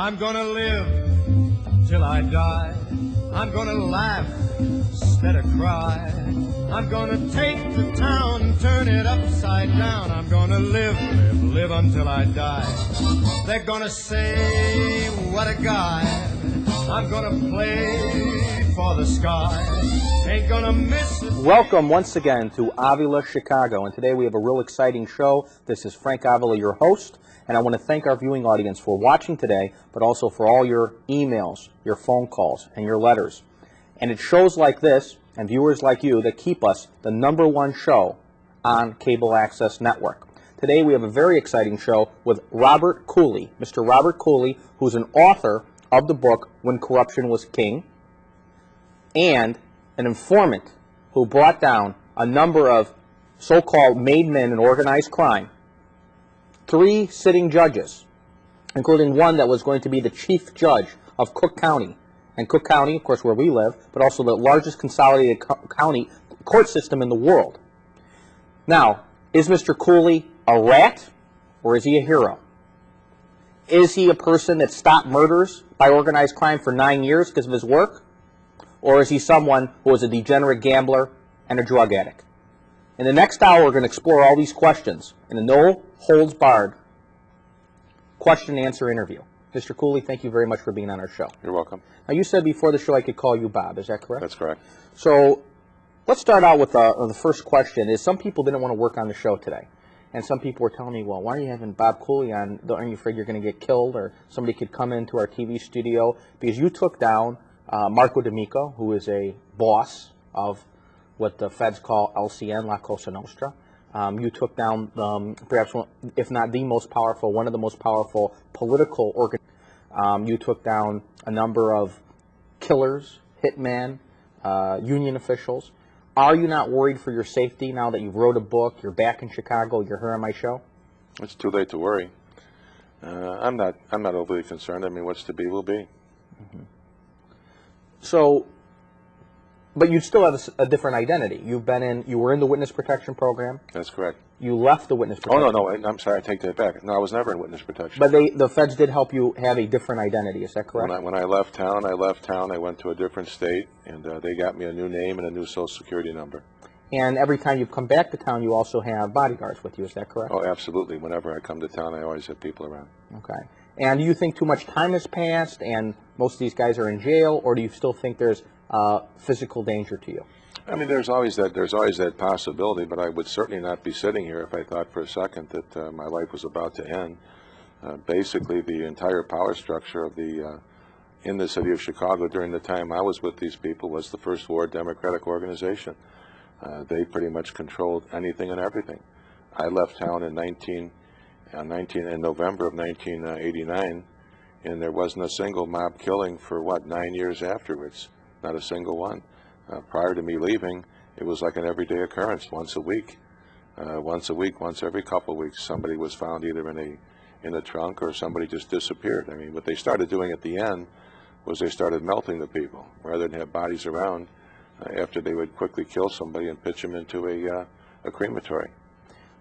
I'm gonna live till I die. I'm gonna laugh instead of cry. I'm gonna take the town and turn it upside down. I'm gonna live until I die. They're gonna say, what a guy. I'm gonna play for the sky. Ain't gonna miss it. Welcome once again to Avila, Chicago, and today we have a real exciting show. This is Frank Avila, your host, and I want to thank our viewing audience for watching today, but also for all your emails, your phone calls, and your letters. And it's shows like this and viewers like you that keep us the #1 show on cable access network. Today we have a very exciting show with Robert Cooley, Mr. Robert Cooley, who's an author of the book When Corruption Was King, and an informant who brought down a number of so-called made men in organized crime, 3 sitting judges, including one that was going to be the chief judge of Cook County. And Cook County, of course, where we live, but also the largest consolidated county court system in the world. Now, is Mr. Cooley a rat, or is he a hero? Is he a person that stopped murders by organized crime for 9 years because of his work? Or is he someone who is a degenerate gambler and a drug addict? In the next hour, we're going to explore all these questions in a no-holds-barred question-and-answer interview. Mr. Cooley, thank you very much for being on our show. You're welcome. Now, you said before the show I could call you Bob. Is that correct? That's correct. So let's start out with the first question. Is some people didn't want to work on the show today. And some people were telling me, well, why are you having Bob Cooley on? Aren't you afraid you're going to get killed or somebody could come into our TV studio? Because you took down Marco D'Amico, who is a boss of what the feds call LCN, La Cosa Nostra. You took down perhaps, if not the most powerful, one of the most powerful political organizations. You took down a number of killers, hitmen, union officials. Are you not worried for your safety now that you've wrote a book, you're back in Chicago, you're here on my show? It's too late to worry. I'm not overly concerned. I mean, what's to be will be. Mm-hmm. So, but you still have a different identity. You were in the witness protection program. That's correct. You left the witness protection. Oh, no, I'm sorry, I take that back. No, I was never in witness protection. But the feds did help you have a different identity, is that correct? When I left town, I went to a different state, and they got me a new name and a new Social Security number. And every time you come back to town, you also have bodyguards with you, is that correct? Oh, absolutely. Whenever I come to town, I always have people around. Okay. And do you think too much time has passed and most of these guys are in jail, or do you still think there's physical danger to you? I mean, there's always that possibility, but I would certainly not be sitting here if I thought for a second that my life was about to end. Basically, the entire power structure of in the city of Chicago during the time I was with these people was the First Ward Democratic Organization. They pretty much controlled anything and everything. I left town in November of 1989, and there wasn't a single mob killing for 9 years afterwards. Not a single one. Prior to me leaving, it was like an everyday occurrence, once a week, once every couple of weeks, somebody was found either in a trunk or somebody just disappeared. I mean, what they started doing at the end was they started melting the people rather than have bodies around. After they would quickly kill somebody and pitch them into a crematory.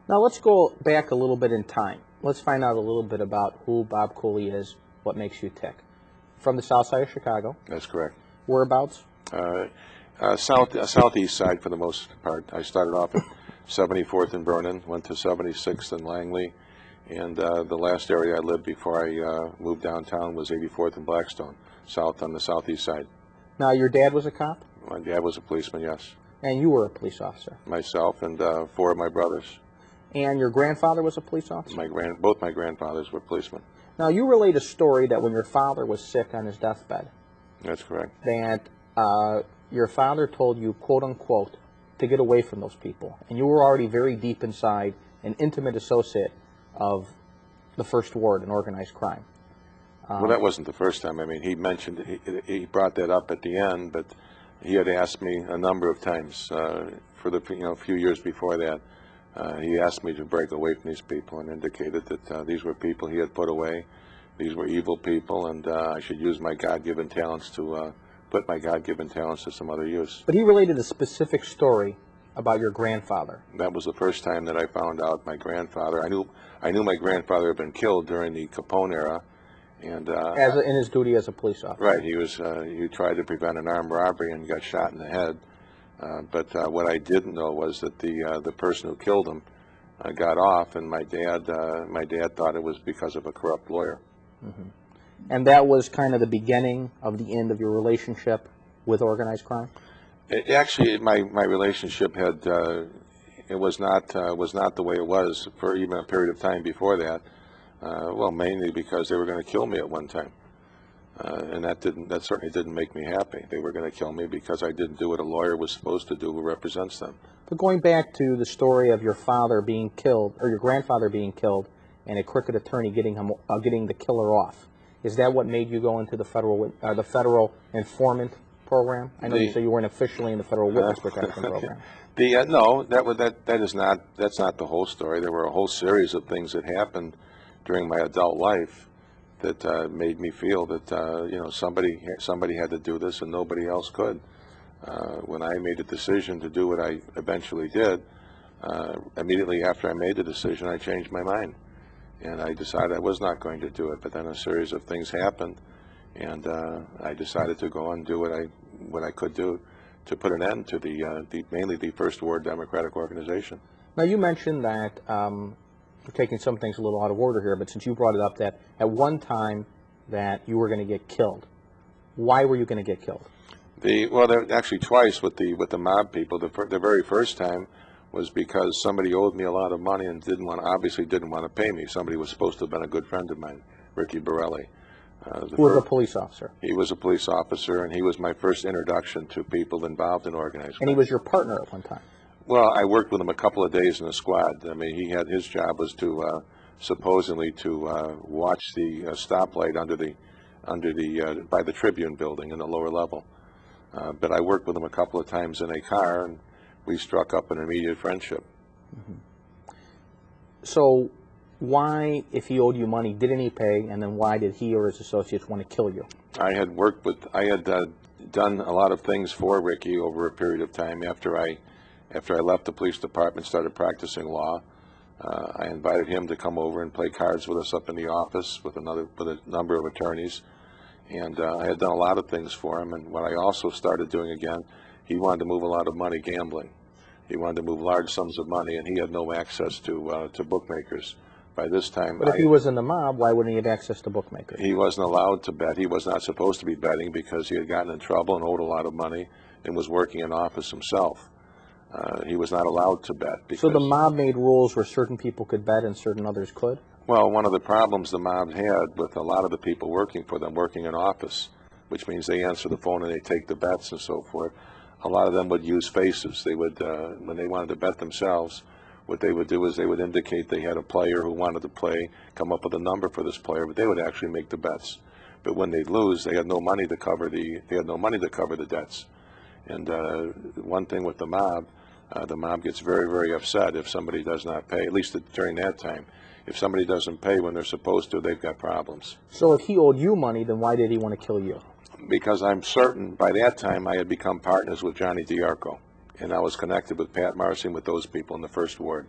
Now let's go back a little bit in time. Let's find out a little bit about who Bob Cooley is, what makes you tick. From the south side of Chicago. That's correct. Whereabouts? Southeast side for the most part. I started off at 74th and Vernon, went to 76th and Langley, and the last area I lived before I moved downtown was 84th and Blackstone, south on the southeast side. Now your dad was a cop? My dad was a policeman, yes. And you were a police officer? Myself and 4 of my brothers. And your grandfather was a police officer? Both my grandfathers were policemen. Now you relate a story that when your father was sick on his deathbed. That's correct. That your father told you, quote unquote, to get away from those people. And you were already very deep inside an intimate associate of the First Ward in organized crime. Well, that wasn't the first time. I mean, he brought that up at the end, but he had asked me a number of times for the few years before that. He asked me to break away from these people and indicated that these were people he had put away. These were evil people, and I should use my God-given talents to put my God-given talents to some other use. But he related a specific story about your grandfather. That was the first time that I found out my grandfather. I knew my grandfather had been killed during the Capone era, And in his duty as a police officer. right, he tried to prevent an armed robbery and got shot in the head. But what I didn't know was that the person who killed him got off, and my dad thought it was because of a corrupt lawyer. Mm-hmm. And that was kind of the beginning of the end of your relationship with organized crime? Actually, my relationship had it was not the way it was for even a period of time before that. Well, mainly because they were going to kill me at one time, and that certainly didn't make me happy. They were going to kill me because I didn't do what a lawyer was supposed to do who represents them. But going back to the story of your father being killed, or your grandfather being killed, and a crooked attorney getting the killer off, is that what made you go into the federal informant program? I know you said you weren't officially in the federal witness protection program. No, that's not the whole story. There were a whole series of things that happened during my adult life that made me feel that somebody had to do this and nobody else could. When I made the decision to do what I eventually did, immediately after I made the decision, I changed my mind. And I decided I was not going to do it, but then a series of things happened, and I decided to go and do what I could do to put an end to mainly the First Ward Democratic Organization. Now, you mentioned that, we're taking some things a little out of order here, but since you brought it up, that at one time that you were going to get killed. Why were you going to get killed? Actually twice with the mob people. The very first time was because somebody owed me a lot of money and obviously didn't want to pay me. Somebody was supposed to have been a good friend of mine, Ricky Borelli. Who was a police officer? He was a police officer, and he was my first introduction to people involved in organized crime. And he was your partner at one time? Well, I worked with him a couple of days in the squad. I mean, his job was to supposedly to watch the stoplight by the Tribune building in the lower level. But I worked with him a couple of times in a car, and we struck up an immediate friendship. Mm-hmm. So why, if he owed you money, didn't he pay, and then why did he or his associates want to kill you? I had done a lot of things for Ricky over a period of time. After I left the police department, started practicing law, I invited him to come over and play cards with us up in the office with a number of attorneys. And I had done a lot of things for him. And what I also started doing again, he wanted to move a lot of money gambling. He wanted to move large sums of money, and he had no access to bookmakers. By this time, but if he was in the mob, why wouldn't he have access to bookmakers? He wasn't allowed to bet. He was not supposed to be betting because he had gotten in trouble and owed a lot of money and was working in office himself. He was not allowed to bet. So the mob made rules where certain people could bet and certain others could? Well, one of the problems the mob had with a lot of the people working for them, working in office, which means they answer the phone and they take the bets and so forth, a lot of them would use faces. They would, when they wanted to bet themselves, what they would do is they would indicate they had a player who wanted to play, come up with a number for this player, but they would actually make the bets. But when they'd lose, they had no money to cover the debts. And one thing with the mob gets very, very upset if somebody does not pay, at least during that time. If somebody doesn't pay when they're supposed to, they've got problems. So if he owed you money, then why did he want to kill you? Because I'm certain by that time I had become partners with Johnny DiArco, and I was connected with Pat Marcy and with those people in the First Ward.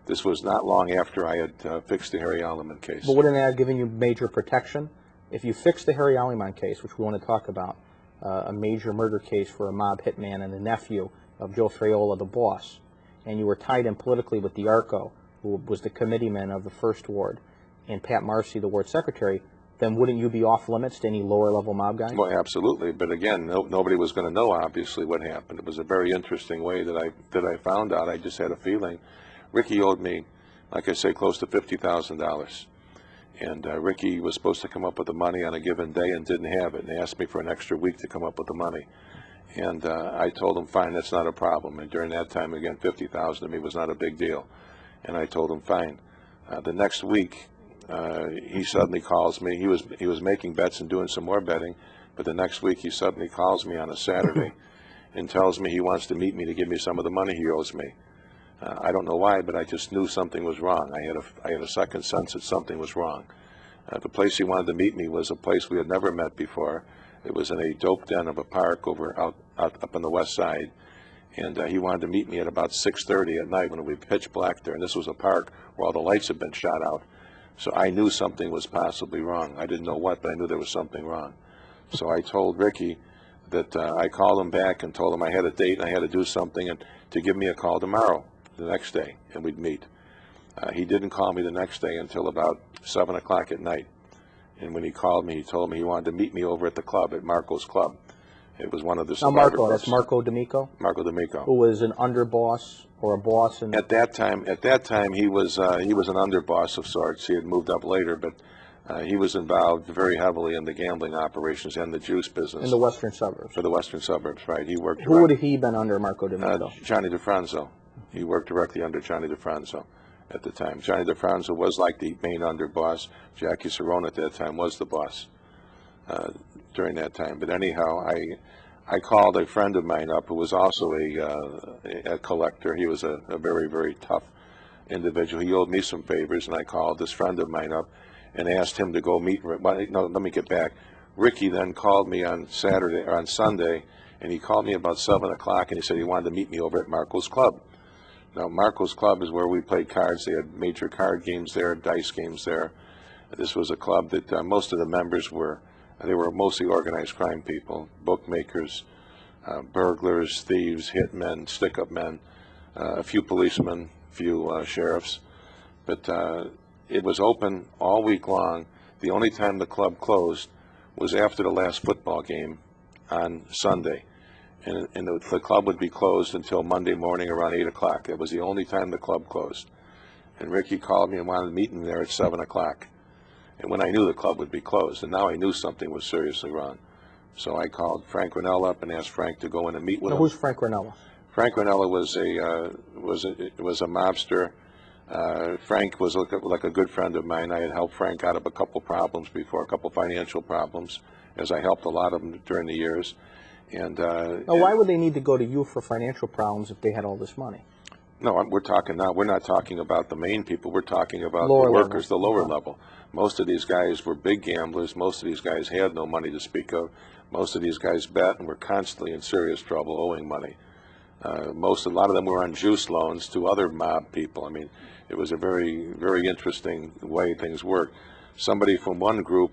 This was not long after I had fixed the Harry Alleman case. But wouldn't that have given you major protection? If you fixed the Harry Alleman case, which we want to talk about, a major murder case for a mob hitman and the nephew of Joe Fraiola, the boss, and you were tied in politically with DiArco, who was the committeeman of the First Ward, and Pat Marcy, the ward secretary, then wouldn't you be off limits to any lower-level mob guys? Well, absolutely. But again, nobody was going to know, obviously, what happened. It was a very interesting way that I found out. I just had a feeling. Ricky owed me, like I say, close to $50,000. And Ricky was supposed to come up with the money on a given day and didn't have it. And they asked me for an extra week to come up with the money. And I told him, fine, that's not a problem. And during that time, again, $50,000 to me was not a big deal. And I told him, fine. The next week, he suddenly calls me. He was making bets and doing some more betting, but the next week he suddenly calls me on a Saturday and tells me he wants to meet me to give me some of the money he owes me. I don't know why, but I just knew something was wrong. I had a second sense that something was wrong. The place he wanted to meet me was a place we had never met before. It was in a dope den of a park up on the west side. And he wanted to meet me at about 6:30 at night when it would be pitch black there. And this was a park where all the lights had been shot out. So I knew something was possibly wrong. I didn't know what, but I knew there was something wrong. So I told Ricky that I called him back and told him I had a date and I had to do something and to give me a call tomorrow, the next day, and we'd meet. He didn't call me the next day until about 7 o'clock at night. And when he called me, he told me he wanted to meet me over at the club, at Marco's Club. It was one of the survivor Marco, clubs. that's Marco D'Amico? Marco D'Amico. Who was an underboss or a boss? At that time, he was an underboss of sorts. He had moved up later, but he was involved very heavily in the gambling operations and the juice business. In the western suburbs. For the western suburbs, right. He worked. Who would he been under, Marco D'Amico? Johnny DeFranzo. He worked directly under Johnny DeFranzo at the time. Johnny DeFranzo was like the main underboss. Jackie Cerrone at that time was the boss during that time. But anyhow, I called a friend of mine up who was also a collector. He was a very, very tough individual. He owed me some favors, and I called this friend of mine up and asked him to go meet. No, let me get back. Ricky then called me on Sunday, and he called me about 7 o'clock, and he said he wanted to meet me over at Marco's Club. Now, Marco's Club is where we played cards. They had major card games there, dice games there. This was a club that most of the members were mostly organized crime people, bookmakers, burglars, thieves, hitmen, stick-up men, a few policemen, a few sheriffs. But it was open all week long. The only time the club closed was after the last football game on Sunday. And the club would be closed until Monday morning around 8 o'clock. That was the only time the club closed. And Ricky called me and wanted to meet me there at 7 o'clock. And when I knew the club would be closed, and now I knew something was seriously wrong. So I called Frank Ranella up and asked Frank to go in and meet with him. Who's Frank Ranella? Frank Ranella was a mobster. Frank was like a good friend of mine. I had helped Frank out of a couple problems before, a couple financial problems, as I helped a lot of them during the years. And now, why would they need to go to you for financial problems if they had all this money? No, we're not talking about the main people. We're talking about lower the workers, level. The lower level. Most of these guys were big gamblers. Most of these guys had no money to speak of. Most of these guys bet and were constantly in serious trouble owing money. A lot of them were on juice loans to other mob people. I mean, it was a very, very interesting way things worked. Somebody from one group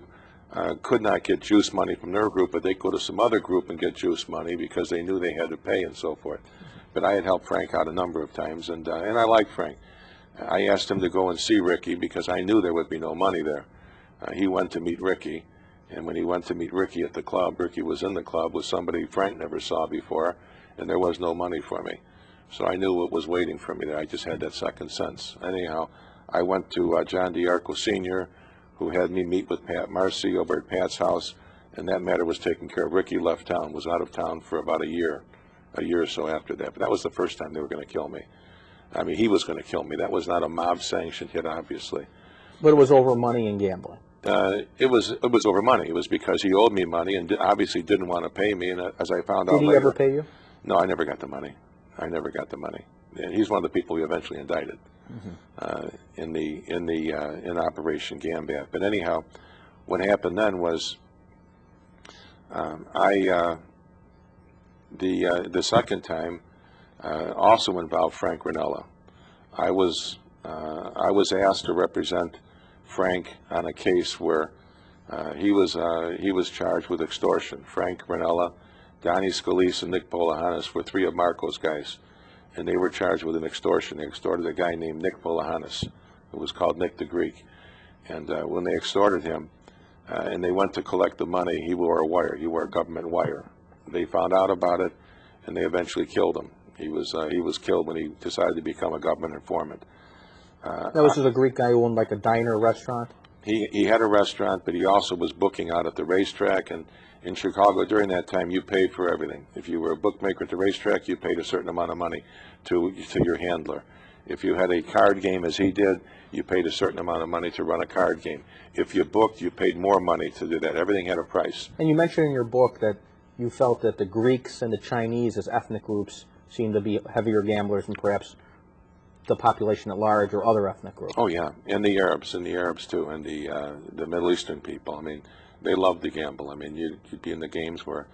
could not get juice money from their group, but they go to some other group and get juice money because they knew they had to pay and so forth. But I had helped Frank out a number of times, and I liked Frank. I asked him to go and see Ricky because I knew there would be no money there. He went to meet Ricky, and when he went to meet Ricky at the club, Ricky was in the club with somebody Frank never saw before, and there was no money for me. So I knew what was waiting for me there. I just had that second sense. Anyhow, I went to John DiArco Sr., who had me meet with Pat Marcy over at Pat's house, and that matter was taken care of. Ricky left town, was out of town for about a year or so after that. But that was the first time they were going to kill me. I mean, he was going to kill me. That was not a mob-sanctioned hit, obviously. But it was over money and gambling. It was over money. It was because he owed me money and obviously didn't want to pay me. And as I found out later. Did he ever pay you? No, I never got the money. And he's one of the people we eventually indicted in Operation Gambat. But anyhow, what happened then was the second time also involved Frank Ranella. I was asked to represent Frank on a case where he was charged with extortion. Frank Ranella, Donnie Scalise, and Nick Polahanis were three of Marco's guys, and they were charged with an extortion. They extorted a guy named Nick Polahanis, who was called Nick the Greek. And when they extorted him, and they went to collect the money, he wore a wire. He wore a government wire. They found out about it, and they eventually killed him. He was killed when he decided to become a government informant. This is a Greek guy who owned like a diner, restaurant? He had a restaurant, but he also was booking out at the racetrack. And in Chicago during that time, you paid for everything. If you were a bookmaker at the racetrack, you paid a certain amount of money to your handler. If you had a card game, as he did, you paid a certain amount of money to run a card game. If you booked, you paid more money to do that. Everything had a price. And you mentioned in your book that you felt that the Greeks and the Chinese as ethnic groups seemed to be heavier gamblers than perhaps the population at large or other ethnic groups. Oh yeah, and the Arabs too, and the Middle Eastern people. I mean, they loved to gamble. I mean, you'd be in the games where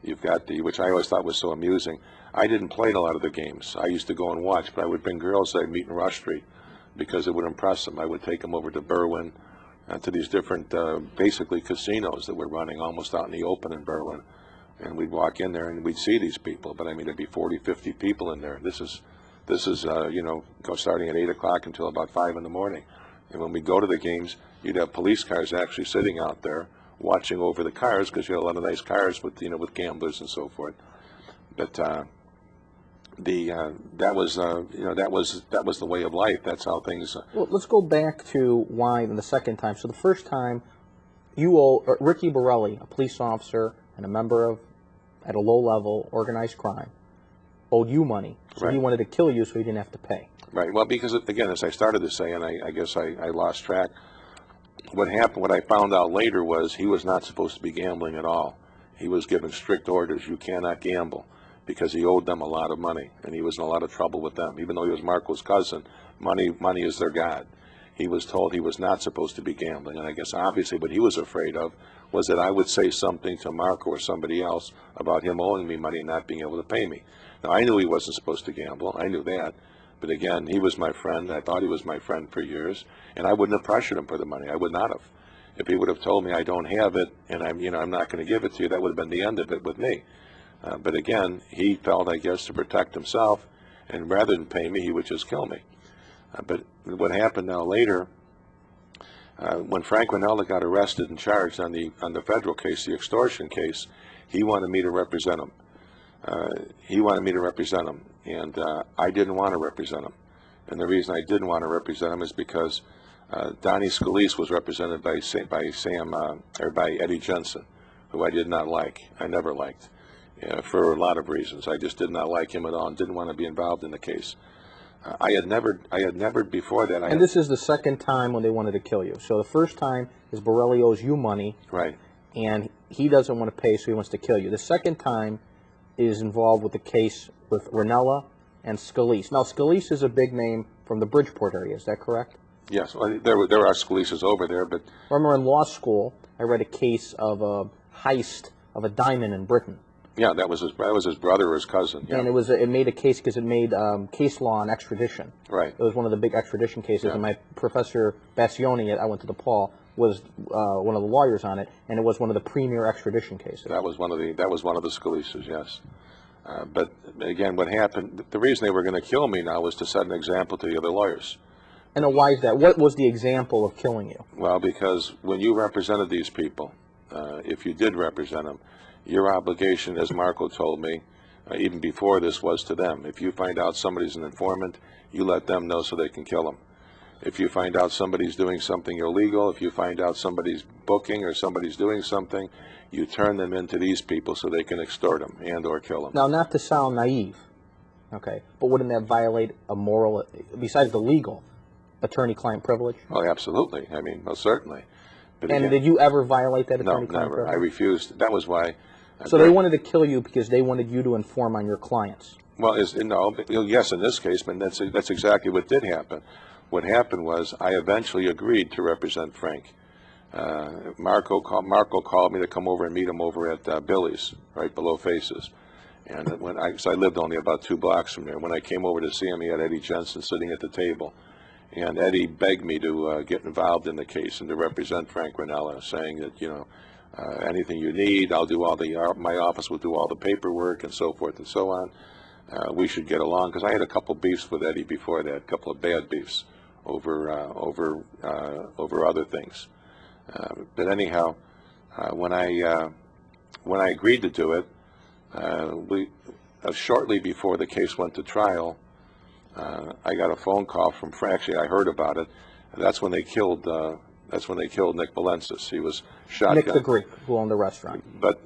you've got which I always thought was so amusing. I didn't play in a lot of the games. I used to go and watch, but I would bring girls that I'd meet in Rush Street because it would impress them. I would take them over to Berwyn, to these different, basically casinos that were running almost out in the open in Berwyn. And we'd walk in there and we'd see these people. But I mean, there'd be 40, 50 people in there. This is starting at 8 o'clock until about 5 in the morning. And when we go to the games, you'd have police cars actually sitting out there watching over the cars, because you had a lot of nice cars with gamblers and so forth. But that was the way of life. That's how things. Well, let's go back to why the second time. So the first time, you owe Ricky Borelli, a police officer and a member of, at a low level, organized crime, owed you money. So he wanted to kill you so he didn't have to pay. Right. Well, because, again, as I started to say, and I guess I lost track, what happened, what I found out later was he was not supposed to be gambling at all. He was given strict orders, you cannot gamble, because he owed them a lot of money, and he was in a lot of trouble with them. Even though he was Marco's cousin, money is their god. He was told he was not supposed to be gambling, and I guess obviously what he was afraid of was that I would say something to Marco or somebody else about him owing me money and not being able to pay me. Now, I knew he wasn't supposed to gamble. I knew that. But again, he was my friend. I thought he was my friend for years, and I wouldn't have pressured him for the money. I would not have. If he would have told me I don't have it and I'm not going to give it to you, that would have been the end of it with me. But again, he felt, I guess, to protect himself, and rather than pay me, he would just kill me. But what happened now later, when Frank Ranella got arrested and charged on the federal case, the extortion case, he wanted me to represent him. And I didn't want to represent him. And the reason I didn't want to represent him is because Donnie Scalise was represented by Eddie Jensen, who I did not like. I never liked, for a lot of reasons. I just did not like him at all and didn't want to be involved in the case. I had never before that. And this is the second time when they wanted to kill you. So the first time is Borelli owes you money, right? And he doesn't want to pay, so he wants to kill you. The second time is involved with the case with Ranella and Scalise. Now, Scalise is a big name from the Bridgeport area. Is that correct? Yes. Well, there are Scalises over there, but I remember in law school, I read a case of a heist of a diamond in Britain. Yeah, that was his brother or his cousin. Yeah. And it made a case because it made case law on extradition. Right. It was one of the big extradition cases, Yeah. and my professor Bassioni, I went to DePaul, was one of the lawyers on it, and it was one of the premier extradition cases. That was one of the Scalises, yes. But again, what happened? The reason they were going to kill me now was to set an example to the other lawyers. And why is that? What was the example of killing you? Well, because when you represented these people, if you did represent them, your obligation, as Marco told me, even before this, was to them. If you find out somebody's an informant, you let them know so they can kill them. If you find out somebody's doing something illegal, if you find out somebody's booking or somebody's doing something, you turn them into these people so they can extort them and or kill them. Now, not to sound naive, okay, but wouldn't that violate a moral, besides the legal, attorney-client privilege? Oh, absolutely. I mean, most certainly. But and again, did you ever violate that no, attorney-client never. privilege? I refused. That was why. So they wanted to kill you because they wanted you to inform on your clients. Well, yes, in this case, but that's exactly what did happen. What happened was I eventually agreed to represent Frank. Marco called me to come over and meet him over at Billy's, right below Faces. And so I lived only about 2 blocks from there. When I came over to see him, he had Eddie Jensen sitting at the table. And Eddie begged me to get involved in the case and to represent Frank Ranella, saying that, anything you need, I'll do my office will do all the paperwork and so forth and so on. We should get along, because I had a couple beefs with Eddie before that, a couple of bad beefs over other things. But anyhow, when I agreed to do it, shortly before the case went to trial, I got a phone call from Frank. Actually, I heard about it. That's when they killed Nick Valensis. He was shot. Nick the Greek, who owned the restaurant. But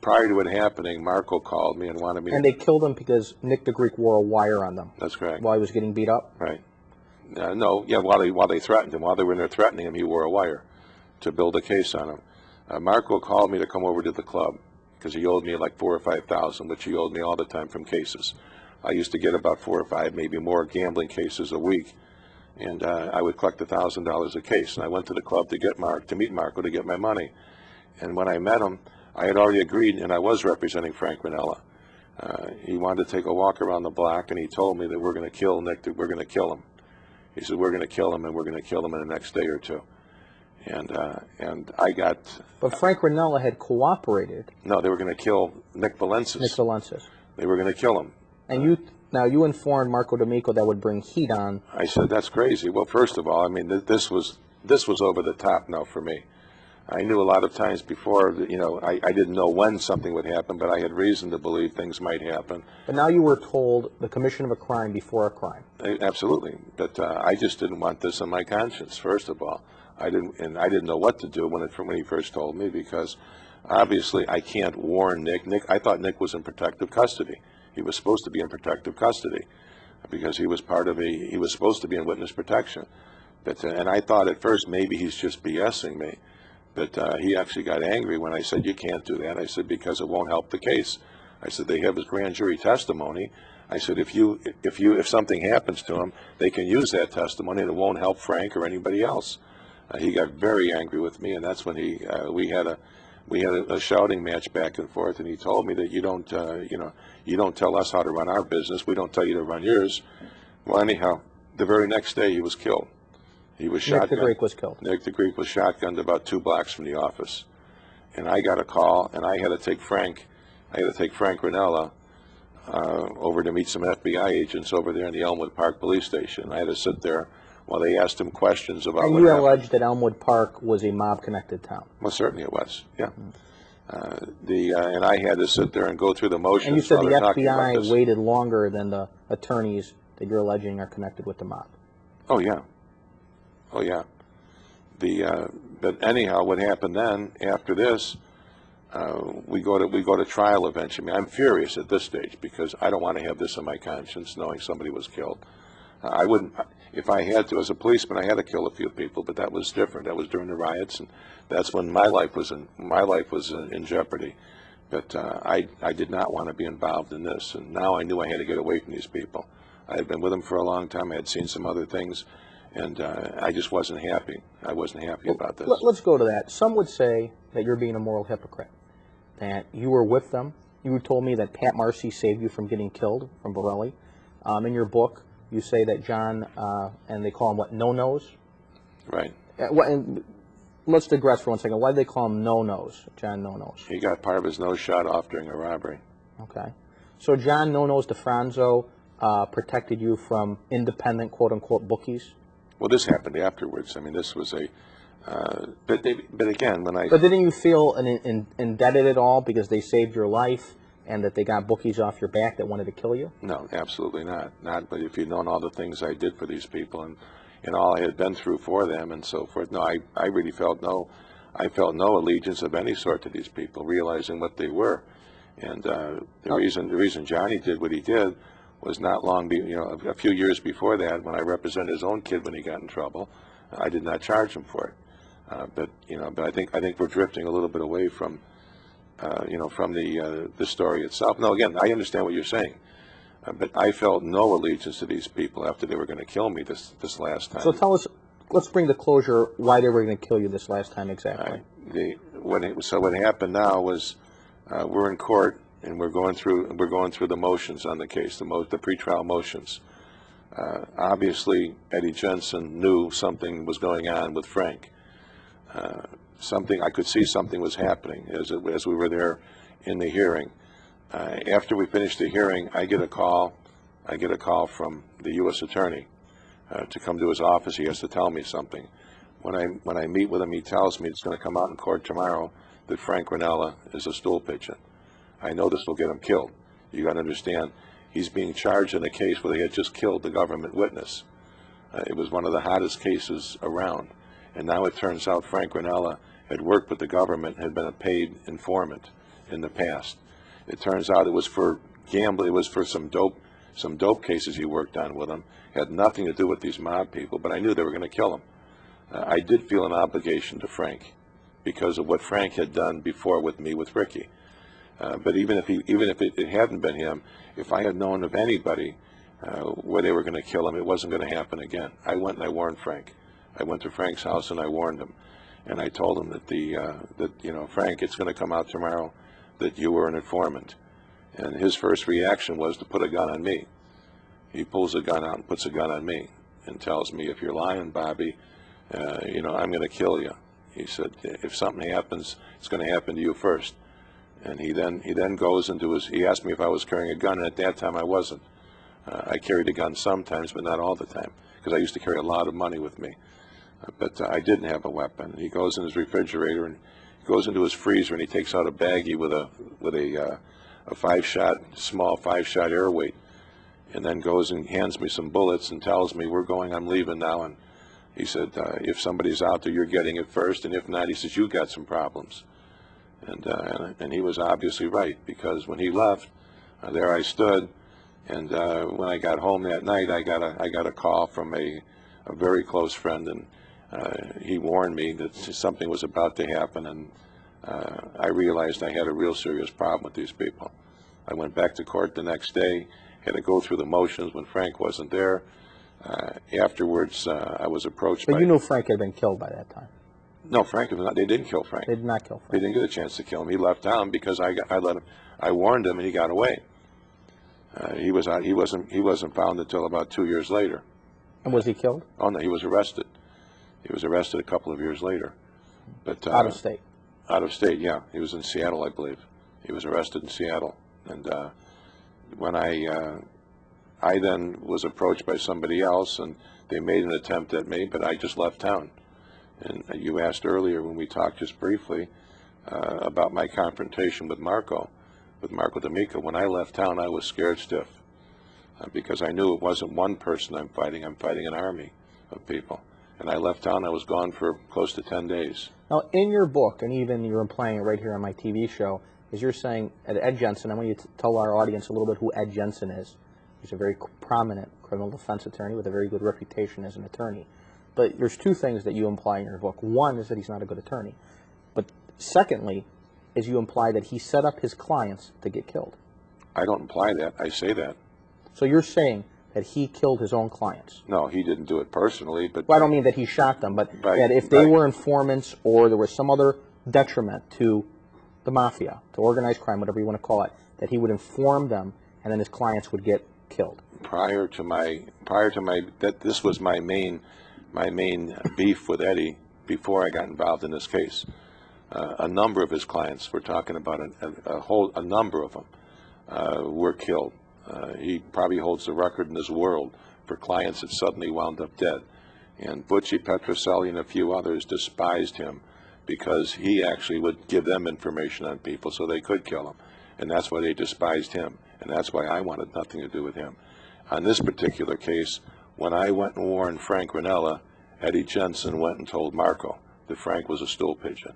prior to it happening, Marco called me and wanted me. And they killed him because Nick the Greek wore a wire on them. That's correct. While he was getting beat up. Right. While they threatened him, while they were in there threatening him, he wore a wire to build a case on him. Marco called me to come over to the club because he owed me like $4,000 or $5,000, which he owed me all the time from cases. I used to get about 4 or 5, maybe more gambling cases a week, and I would collect $1,000 a case. And I went to the club to meet Marco to get my money. And when I met him, I had already agreed, and I was representing Frank Ranella. He wanted to take a walk around the block, and he told me that we're going to kill Nick, that we're going to kill him. He said, we're going to kill him, and we're going to kill him in the next day or two. And I got... But Frank Ranella had cooperated. No, they were going to kill Nick Valensis. Nick Valensis. They were going to kill him. And you informed Marco D'Amico that would bring heat on. I said, that's crazy. Well, first of all, I mean, this was over the top now for me. I knew a lot of times before that, you know, I didn't know when something would happen, but I had reason to believe things might happen. But now you were told the commission of a crime before a crime. Absolutely. But I just didn't want this on my conscience, first of all. I didn't know what to do when he first told me, because obviously I can't warn Nick. I thought Nick was in protective custody. He was supposed to be in protective custody because he was supposed to be in witness protection. But and I thought at first maybe he's just BSing me. But he actually got angry when I said, you can't do that. I said, because it won't help the case. I said, they have his grand jury testimony. I said, if something happens to him, they can use that testimony and it won't help Frank or anybody else. He got very angry with me, and that's when we had a shouting match back and forth, and he told me that you don't tell us how to run our business. We don't tell you to run yours. Well, anyhow, the very next day he was killed. He was shotgunned. Nick the Greek was killed. Nick the Greek was shotgunned about 2 blocks from the office, and I got a call, and I had to take Frank Ranella over to meet some FBI agents over there in the Elmwood Park Police Station. I had to sit there while they asked him questions about. And you alleged that Elmwood Park was a mob-connected town. Well, certainly it was. Yeah. And I had to sit there and go through the motions. And you said the FBI waited longer than the attorneys that you're alleging are connected with the mob. Oh yeah. Oh yeah. But anyhow, what happened then after this? We go to trial eventually. I mean, I'm furious at this stage because I don't want to have this on my conscience, knowing somebody was killed. I wouldn't, if I had to, as a policeman, I had to kill a few people, but that was different. That was during the riots, and that's when my life was in jeopardy. But I did not want to be involved in this, and now I knew I had to get away from these people. I had been with them for a long time. I had seen some other things, and I just wasn't happy. I wasn't happy about this. Let's go to that. Some would say that you're being a moral hypocrite, that you were with them. You told me that Pat Marcy saved you from getting killed from Borelli. In your book, you say that John, and they call him what, no-nos? Right. And let's digress for 1 second. Why do they call him no-nos, John No-Nos? He got part of his nose shot off during a robbery. Okay. So John No-Nos DeFranzo protected you from independent, quote-unquote, bookies? Well, this happened afterwards. I mean, this was a... but again, when I... But didn't you feel indebted at all because they saved your life and that they got bookies off your back that wanted to kill you? No, absolutely not. Not. But if you'd known all the things I did for these people and all I had been through for them and so forth, no, I really felt no allegiance of any sort to these people, realizing what they were. And the reason Johnny did what he did was not long, a few years before that, when I represented his own kid when he got in trouble, I did not charge him for it. But I think we're drifting a little bit away from the story itself. No, again, I understand what you're saying, but I felt no allegiance to these people after they were going to kill me this last time. So tell us, let's bring to closure why they were going to kill you this last time exactly. What happened now was we're in court and we're going through the motions on the case, the pretrial motions. Obviously, Eddie Jensen knew something was going on with Frank. I could see something was happening as we were there in the hearing. After we finished the hearing, I get a call from the U.S. Attorney to come to his office. He has to tell me something. When I meet with him, he tells me it's going to come out in court tomorrow that Frank Ranella is a stool pigeon. I know this will get him killed. You got to understand, he's being charged in a case where they had just killed the government witness. It was one of the hottest cases around. And now it turns out Frank Ranella had worked with the government, had been a paid informant in the past. It turns out it was for gambling, it was for some dope cases he worked on with them. Had nothing to do with these mob people, but I knew they were going to kill him. I did feel an obligation to Frank because of what Frank had done before with me with Ricky. But even if it hadn't been him, if I had known of anybody where they were going to kill him, it wasn't going to happen again. I went and I warned Frank. I went to Frank's house and I warned him, and I told him that Frank, it's going to come out tomorrow that you were an informant. And his first reaction was to put a gun on me. He pulls a gun out and puts a gun on me, and tells me, if you're lying, Bobby, I'm going to kill you. He said, if something happens, it's going to happen to you first. And he then goes into he asked me if I was carrying a gun, and at that time I wasn't. I carried a gun sometimes, but not all the time, because I used to carry a lot of money with me. But I didn't have a weapon. And he goes in his refrigerator, and he goes into his freezer, and he takes out a baggie with a small five-shot air weight, and then goes and hands me some bullets and tells me, I'm leaving now. And he said, if somebody's out there, you're getting it first, and if not, he says, you got some problems. And he was obviously right, because when he left, there I stood, and when I got home that night, I got a call from a very close friend, and he warned me that something was about to happen, and I realized I had a real serious problem with these people. I went back to court the next day, had to go through the motions when Frank wasn't there. Afterwards, I was approached by... But you knew Frank had been killed by that time. No, Frank, they didn't kill Frank. They did not kill Frank. They didn't get a chance to kill him. He left town because I warned him, and he got away. He wasn't found until about 2 years later. And was he killed? Oh no, he was arrested. He was arrested a couple of years later. But out of state. Out of state, yeah. He was in Seattle, I believe. He was arrested in Seattle, and when I then was approached by somebody else, and they made an attempt at me, but I just left town. And you asked earlier when we talked just briefly about my confrontation with Marco D'Amico. When I left town, I was scared stiff because I knew it wasn't one person I'm fighting an army of people. And I left town. I was gone for close to 10 days. Now, in your book, and even you're implying it right here on my TV show, is you're saying Ed Jensen, I want you to tell our audience a little bit who Ed Jensen is. He's a very prominent criminal defense attorney with a very good reputation as an attorney. But there's two things that you imply in your book. One is that he's not a good attorney. But secondly, is you imply that he set up his clients to get killed. I don't imply that. I say that. So you're saying that he killed his own clients? No, he didn't do it personally. But well, I don't mean that he shot them, but right, that if they were informants or there was some other detriment to the mafia, to organized crime, whatever you want to call it, that he would inform them and then his clients would get killed. This was my main beef with Eddie before I got involved in this case. A number of his clients, we're talking about a number of them, were killed. He probably holds the record in this world for clients that suddenly wound up dead. And Butchie, Petroselli, and a few others despised him because he actually would give them information on people so they could kill him. And that's why they despised him. And that's why I wanted nothing to do with him. On this particular case, when I went and warned Frank Ranella, Eddie Jensen went and told Marco that Frank was a stool pigeon.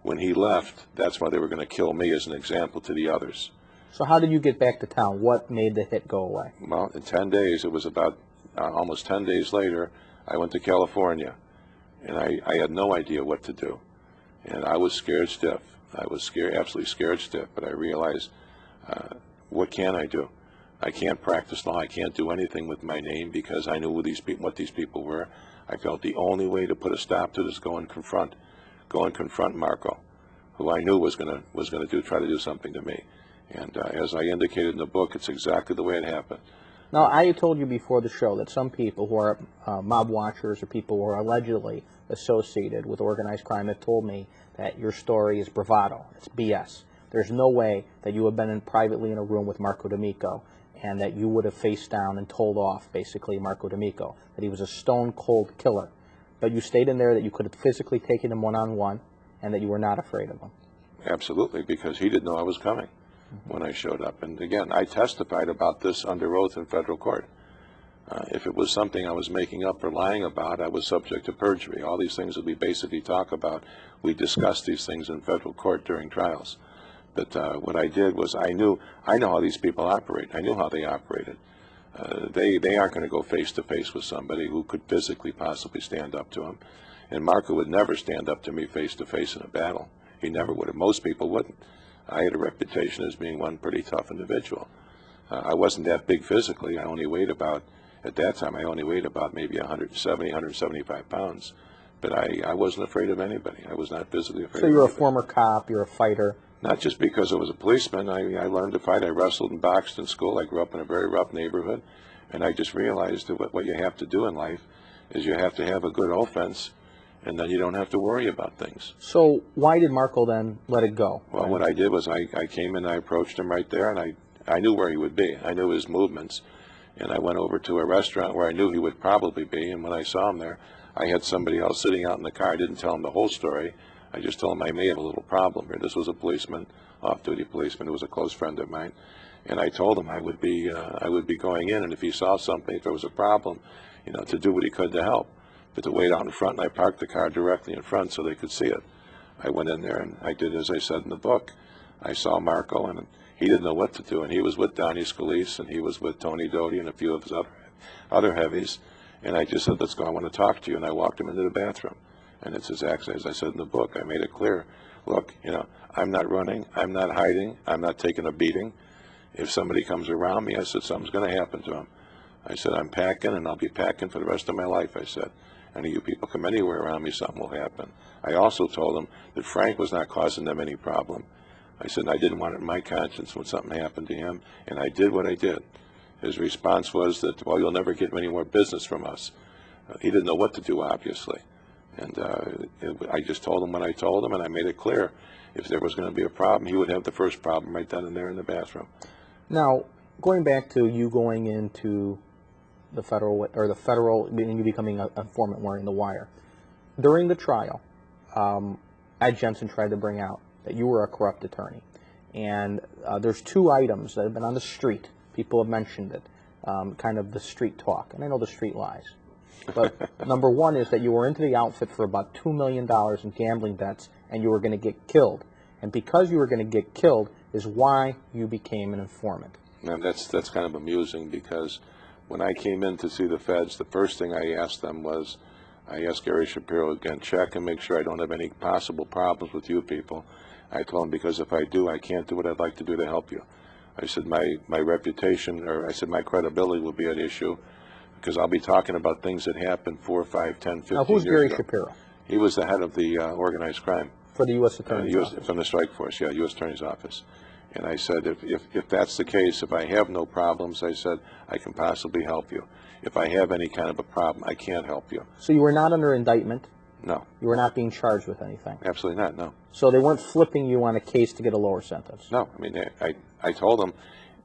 When he left, that's why they were going to kill me as an example to the others. So how did you get back to town? What made the hit go away? Well, in 10 days, it was about almost 10 days later, I went to California, and I had no idea what to do. And I was scared stiff. I was absolutely scared stiff, but I realized, what can I do? I can't practice law. I can't do anything with my name because I knew what these people were. I felt the only way to put a stop to this, go and confront Marco, who I knew was going to try to do something to me. And as I indicated in the book, it's exactly the way it happened. Now, I told you before the show that some people who are mob watchers or people who are allegedly associated with organized crime have told me that your story is bravado. It's BS. There's no way that you have been privately in a room with Marco D'Amico and that you would have faced down and told off, basically, Marco D'Amico, that he was a stone-cold killer. But you stayed in there that you could have physically taken him one-on-one and that you were not afraid of him. Absolutely, because he didn't know I was coming when I showed up. And again, I testified about this under oath in federal court. If it was something I was making up or lying about, I was subject to perjury. All these things that we basically talk about, we discussed these things in federal court during trials. But what I did was I know how these people operate. I knew how they operated. They aren't going to go face-to-face with somebody who could physically possibly stand up to him. And Marco would never stand up to me face-to-face in a battle. He never would have. Most people wouldn't. I had a reputation as being one pretty tough individual. I wasn't that big physically. I only weighed about, at that time, I only weighed about maybe 170, 175 pounds. But I wasn't afraid of anybody. I was not physically afraid of anybody. So you're a former cop, you're a fighter. Not just because I was a policeman. I learned to fight. I wrestled and boxed in school. I grew up in a very rough neighborhood. And I just realized that what you have to do in life is you have to have a good offense, and then you don't have to worry about things. So why did Marco then let it go? Well, what I did was I came in, I approached him right there, and I knew where he would be. I knew his movements. And I went over to a restaurant where I knew he would probably be, and when I saw him there, I had somebody else sitting out in the car. I didn't tell him the whole story. I just told him I may have a little problem here. This was a policeman, off-duty policeman, who was a close friend of mine. And I told him I would be going in, and if he saw something, if there was a problem, to do what he could to help. But to wait out in front, and I parked the car directly in front so they could see it. I went in there, and I did as I said in the book. I saw Marco, and he didn't know what to do, and he was with Donnie Scalise, and he was with Tony Doty and a few of his other heavies. And I just said, let's go, I want to talk to you. And I walked him into the bathroom. And it's exactly as I said in the book. I made it clear, look, I'm not running, I'm not hiding, I'm not taking a beating. If somebody comes around me, I said, something's going to happen to him. I said, I'm packing, and I'll be packing for the rest of my life, I said. Any of you people come anywhere around me, something will happen. I also told them that Frank was not causing them any problem. I said, I didn't want it in my conscience when something happened to him, and I did what I did. His response was that, well, you'll never get any more business from us. He didn't know what to do, obviously. And I just told him what I told him, and I made it clear. If there was going to be a problem, he would have the first problem right then and there in the bathroom. Now, going back to you going into the federal, meaning you becoming an informant wearing the wire. During the trial, Ed Jensen tried to bring out that you were a corrupt attorney. And there's two items that have been on the street. People have mentioned it, kind of the street talk. And I know the street lies. But number one is that you were into the outfit for about $2 million in gambling debts, and you were going to get killed. And because you were going to get killed is why you became an informant. And that's kind of amusing, because when I came in to see the feds, the first thing I asked them was, I asked Gary Shapiro again, check and make sure I don't have any possible problems with you people. I told him, because if I do, I can't do what I'd like to do to help you. I said my reputation, or I said my credibility will be at issue, because I'll be talking about things that happened 4, 5, 10, 15 now, who's years Gary ago. Shapiro? He was the head of the organized crime. For the U.S. Attorney's Office? From the Strike Force, yeah, U.S. Attorney's Office. And I said, if that's the case, if I have no problems, I said, I can possibly help you. If I have any kind of a problem, I can't help you. So you were not under indictment? No. You were not being charged with anything? Absolutely not, no. So they weren't flipping you on a case to get a lower sentence? No. I mean, I told them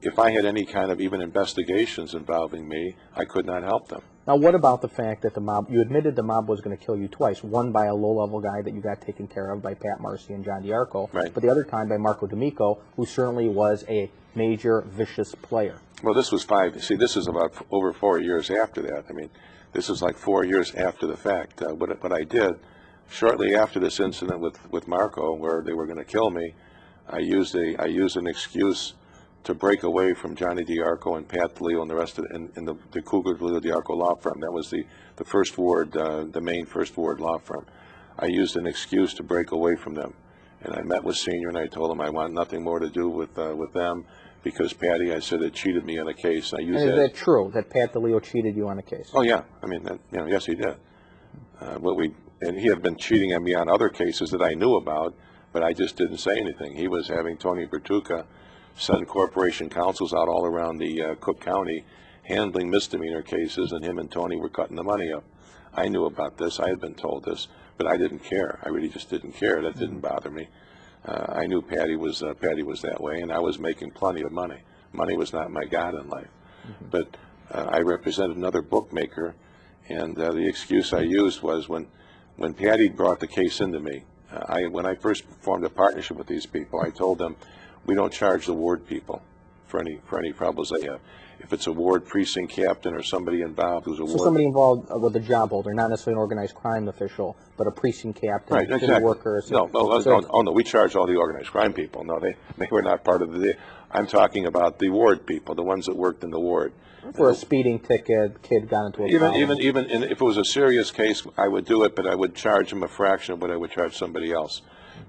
if I had any kind of even investigations involving me, I could not help them. Now, what about the fact that the mob, you admitted the mob was going to kill you twice, one by a low-level guy that you got taken care of by Pat Marcy and John DiArco, right, but the other time by Marco D'Amico, who certainly was a major, vicious player? Well, this was this is about over 4 years after that. I mean, this is like 4 years after the fact. What I did, shortly after this incident with Marco, where they were going to kill me, I used an excuse to break away from Johnny DiArco and Pat DeLeo and the rest of the Cougar DeLeo DiArco law firm. That was the first ward, the main first ward law firm. I used an excuse to break away from them, and I met with Senior and I told him I want nothing more to do with them, because Patty, I said, had cheated me on a case. I used and is that true, that Pat DeLeo cheated you on a case? Oh yeah, I mean, yes, he did. And he had been cheating on me on other cases that I knew about, but I just didn't say anything. He was having Tony Bertucca send corporation counsels out all around the Cook County handling misdemeanor cases, and him and Tony were cutting the money up. I knew about this. I had been told this, but I didn't care. I really just didn't care. That didn't bother me. I knew Patty was that way, and I was making plenty of money. Money was not my God in life. Mm-hmm. But I represented another bookmaker, and the excuse I used was when Patty brought the case into me, when I first formed a partnership with these people, I told them, we don't charge the ward people for any troubles they have. If it's a ward precinct captain or somebody involved who's a ward... So somebody involved with a job holder, not necessarily an organized crime official, but a precinct captain, right, city exactly. worker... No, we charge all the organized crime people. No, they were not part of the... I'm talking about the ward people, the ones that worked in the ward. For a speeding ticket, kid got into a even if it was a serious case, I would do it, but I would charge them a fraction of what I would charge somebody else.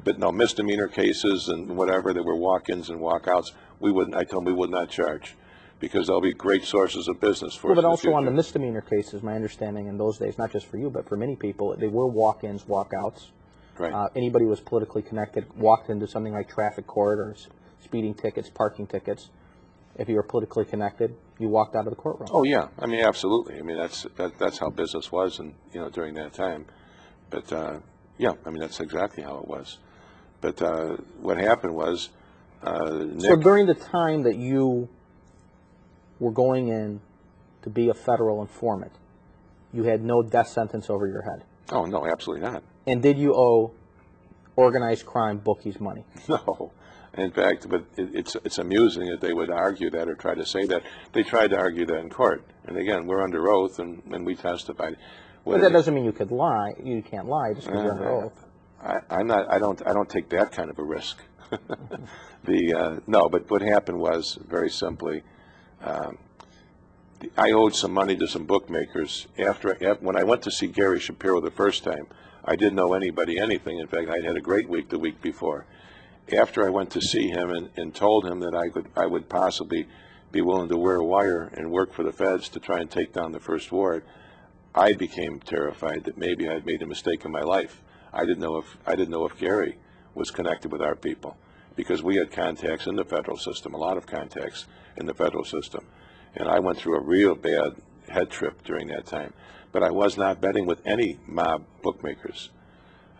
But no, misdemeanor cases and whatever, there were walk-ins and walk-outs, I told them we would not charge, because they'll be great sources of business for us. But also on the misdemeanor cases, my understanding in those days, not just for you, but for many people, they were walk-ins, walk-outs. Right. Anybody who was politically connected walked into something like traffic court or speeding tickets, parking tickets. if you were politically connected, you walked out of the courtroom. Oh yeah, I mean absolutely. I mean that's how business was, and during that time. But yeah, I mean that's exactly how it was. But what happened was, Nick. So during the time that you were going in to be a federal informant, you had no death sentence over your head. Oh no, absolutely not. And did you owe organized crime bookies money? No. In fact, but it's amusing that they would argue that or try to say that. They tried to argue that in court. And again, we're under oath, and we testified. But that doesn't mean you could lie. You can't lie just because you're under oath. I'm not. I don't take that kind of a risk. No, but what happened was very simply, I owed some money to some bookmakers. When I went to see Gary Shapiro the first time, I didn't know anybody anything. In fact, I'd had a great week the week before. After I went to see him and told him that I would possibly be willing to wear a wire and work for the feds to try and take down the first ward, I became terrified that maybe I'd made a mistake in my life. I didn't know if Gary was connected with our people, because we had contacts in the federal system, a lot of contacts in the federal system, and I went through a real bad head trip during that time. But I was not betting with any mob bookmakers.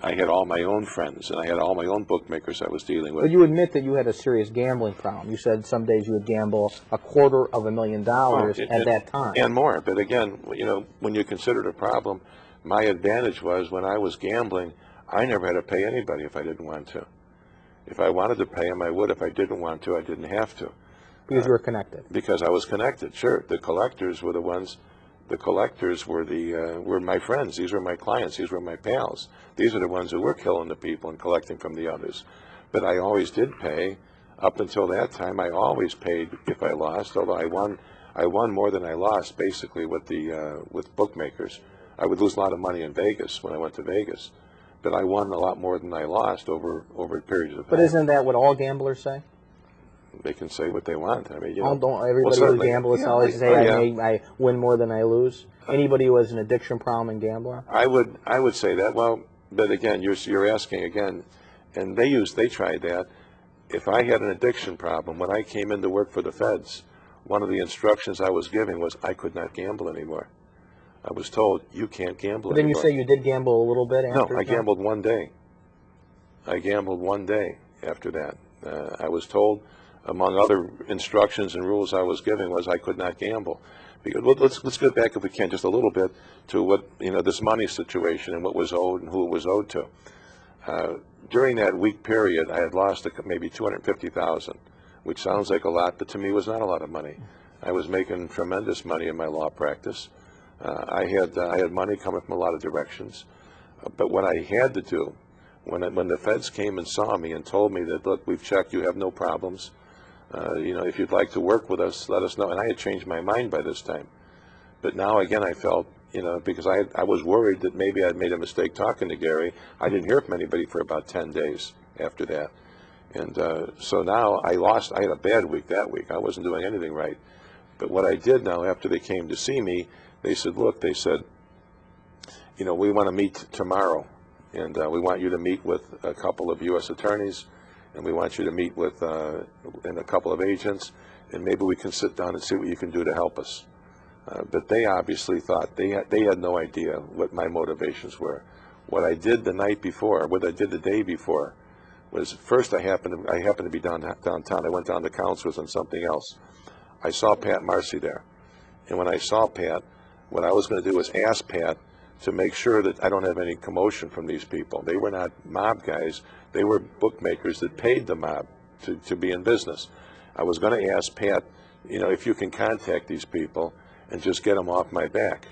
I had all my own friends, and I had all my own bookmakers I was dealing with. But you admit that you had a serious gambling problem. You said some days you would gamble $250,000 at that time. And more. But again, when you consider the problem, my advantage was when I was gambling, I never had to pay anybody if I didn't want to. If I wanted to pay them, I would. If I didn't want to, I didn't have to. Because you were connected. Because I was connected, sure. The collectors were the ones. The collectors were my friends. These were my clients. These were my pals. These are the ones who were killing the people and collecting from the others. But I always did pay. Up until that time, I always paid if I lost. Although I won more than I lost, basically with bookmakers. I would lose a lot of money in Vegas when I went to Vegas, but I won a lot more than I lost over periods of time. But isn't that what all gamblers say? They can say what they want. I mean, don't everybody who gambles always say I win more than I lose? Anybody who has an addiction problem and gambler? I would say that. Well, but again, you're asking again, and they tried that. If I had an addiction problem, when I came in to work for the feds, one of the instructions I was giving was I could not gamble anymore. I was told you can't gamble Then anymore. You say you did gamble a little bit after? No, I gambled one day. I gambled one day after that. I was told, among other instructions and rules I was giving, was I could not gamble. Because, let's get back, if we can, just a little bit to what this money situation and what was owed and who it was owed to. During that week period, I had lost maybe $250,000, which sounds like a lot, but to me was not a lot of money. I was making tremendous money in my law practice. I had money coming from a lot of directions, but what I had to do when the feds came and saw me and told me that, look, we've checked, you have no problems. If you'd like to work with us, let us know. And I had changed my mind by this time. But now, again, I felt, because I was worried that maybe I'd made a mistake talking to Gary. I didn't hear from anybody for about 10 days after that. And so now I had a bad week that week. I wasn't doing anything right. But what I did now, after they came to see me, they said, look, we want to meet tomorrow. And we want you to meet with a couple of U.S. attorneys. And we want you to meet with and a couple of agents, and maybe we can sit down and see what you can do to help us. But they obviously thought they had no idea what my motivations were. What I did the night before, what I did the day before, was first I happened to be downtown. I went down to Counselors on something else. I saw Pat Marcy there, and when I saw Pat, what I was going to do was ask Pat to make sure that I don't have any commotion from these people. They were not mob guys. They were bookmakers that paid the mob to be in business. I was going to ask Pat, if you can contact these people and just get them off my back,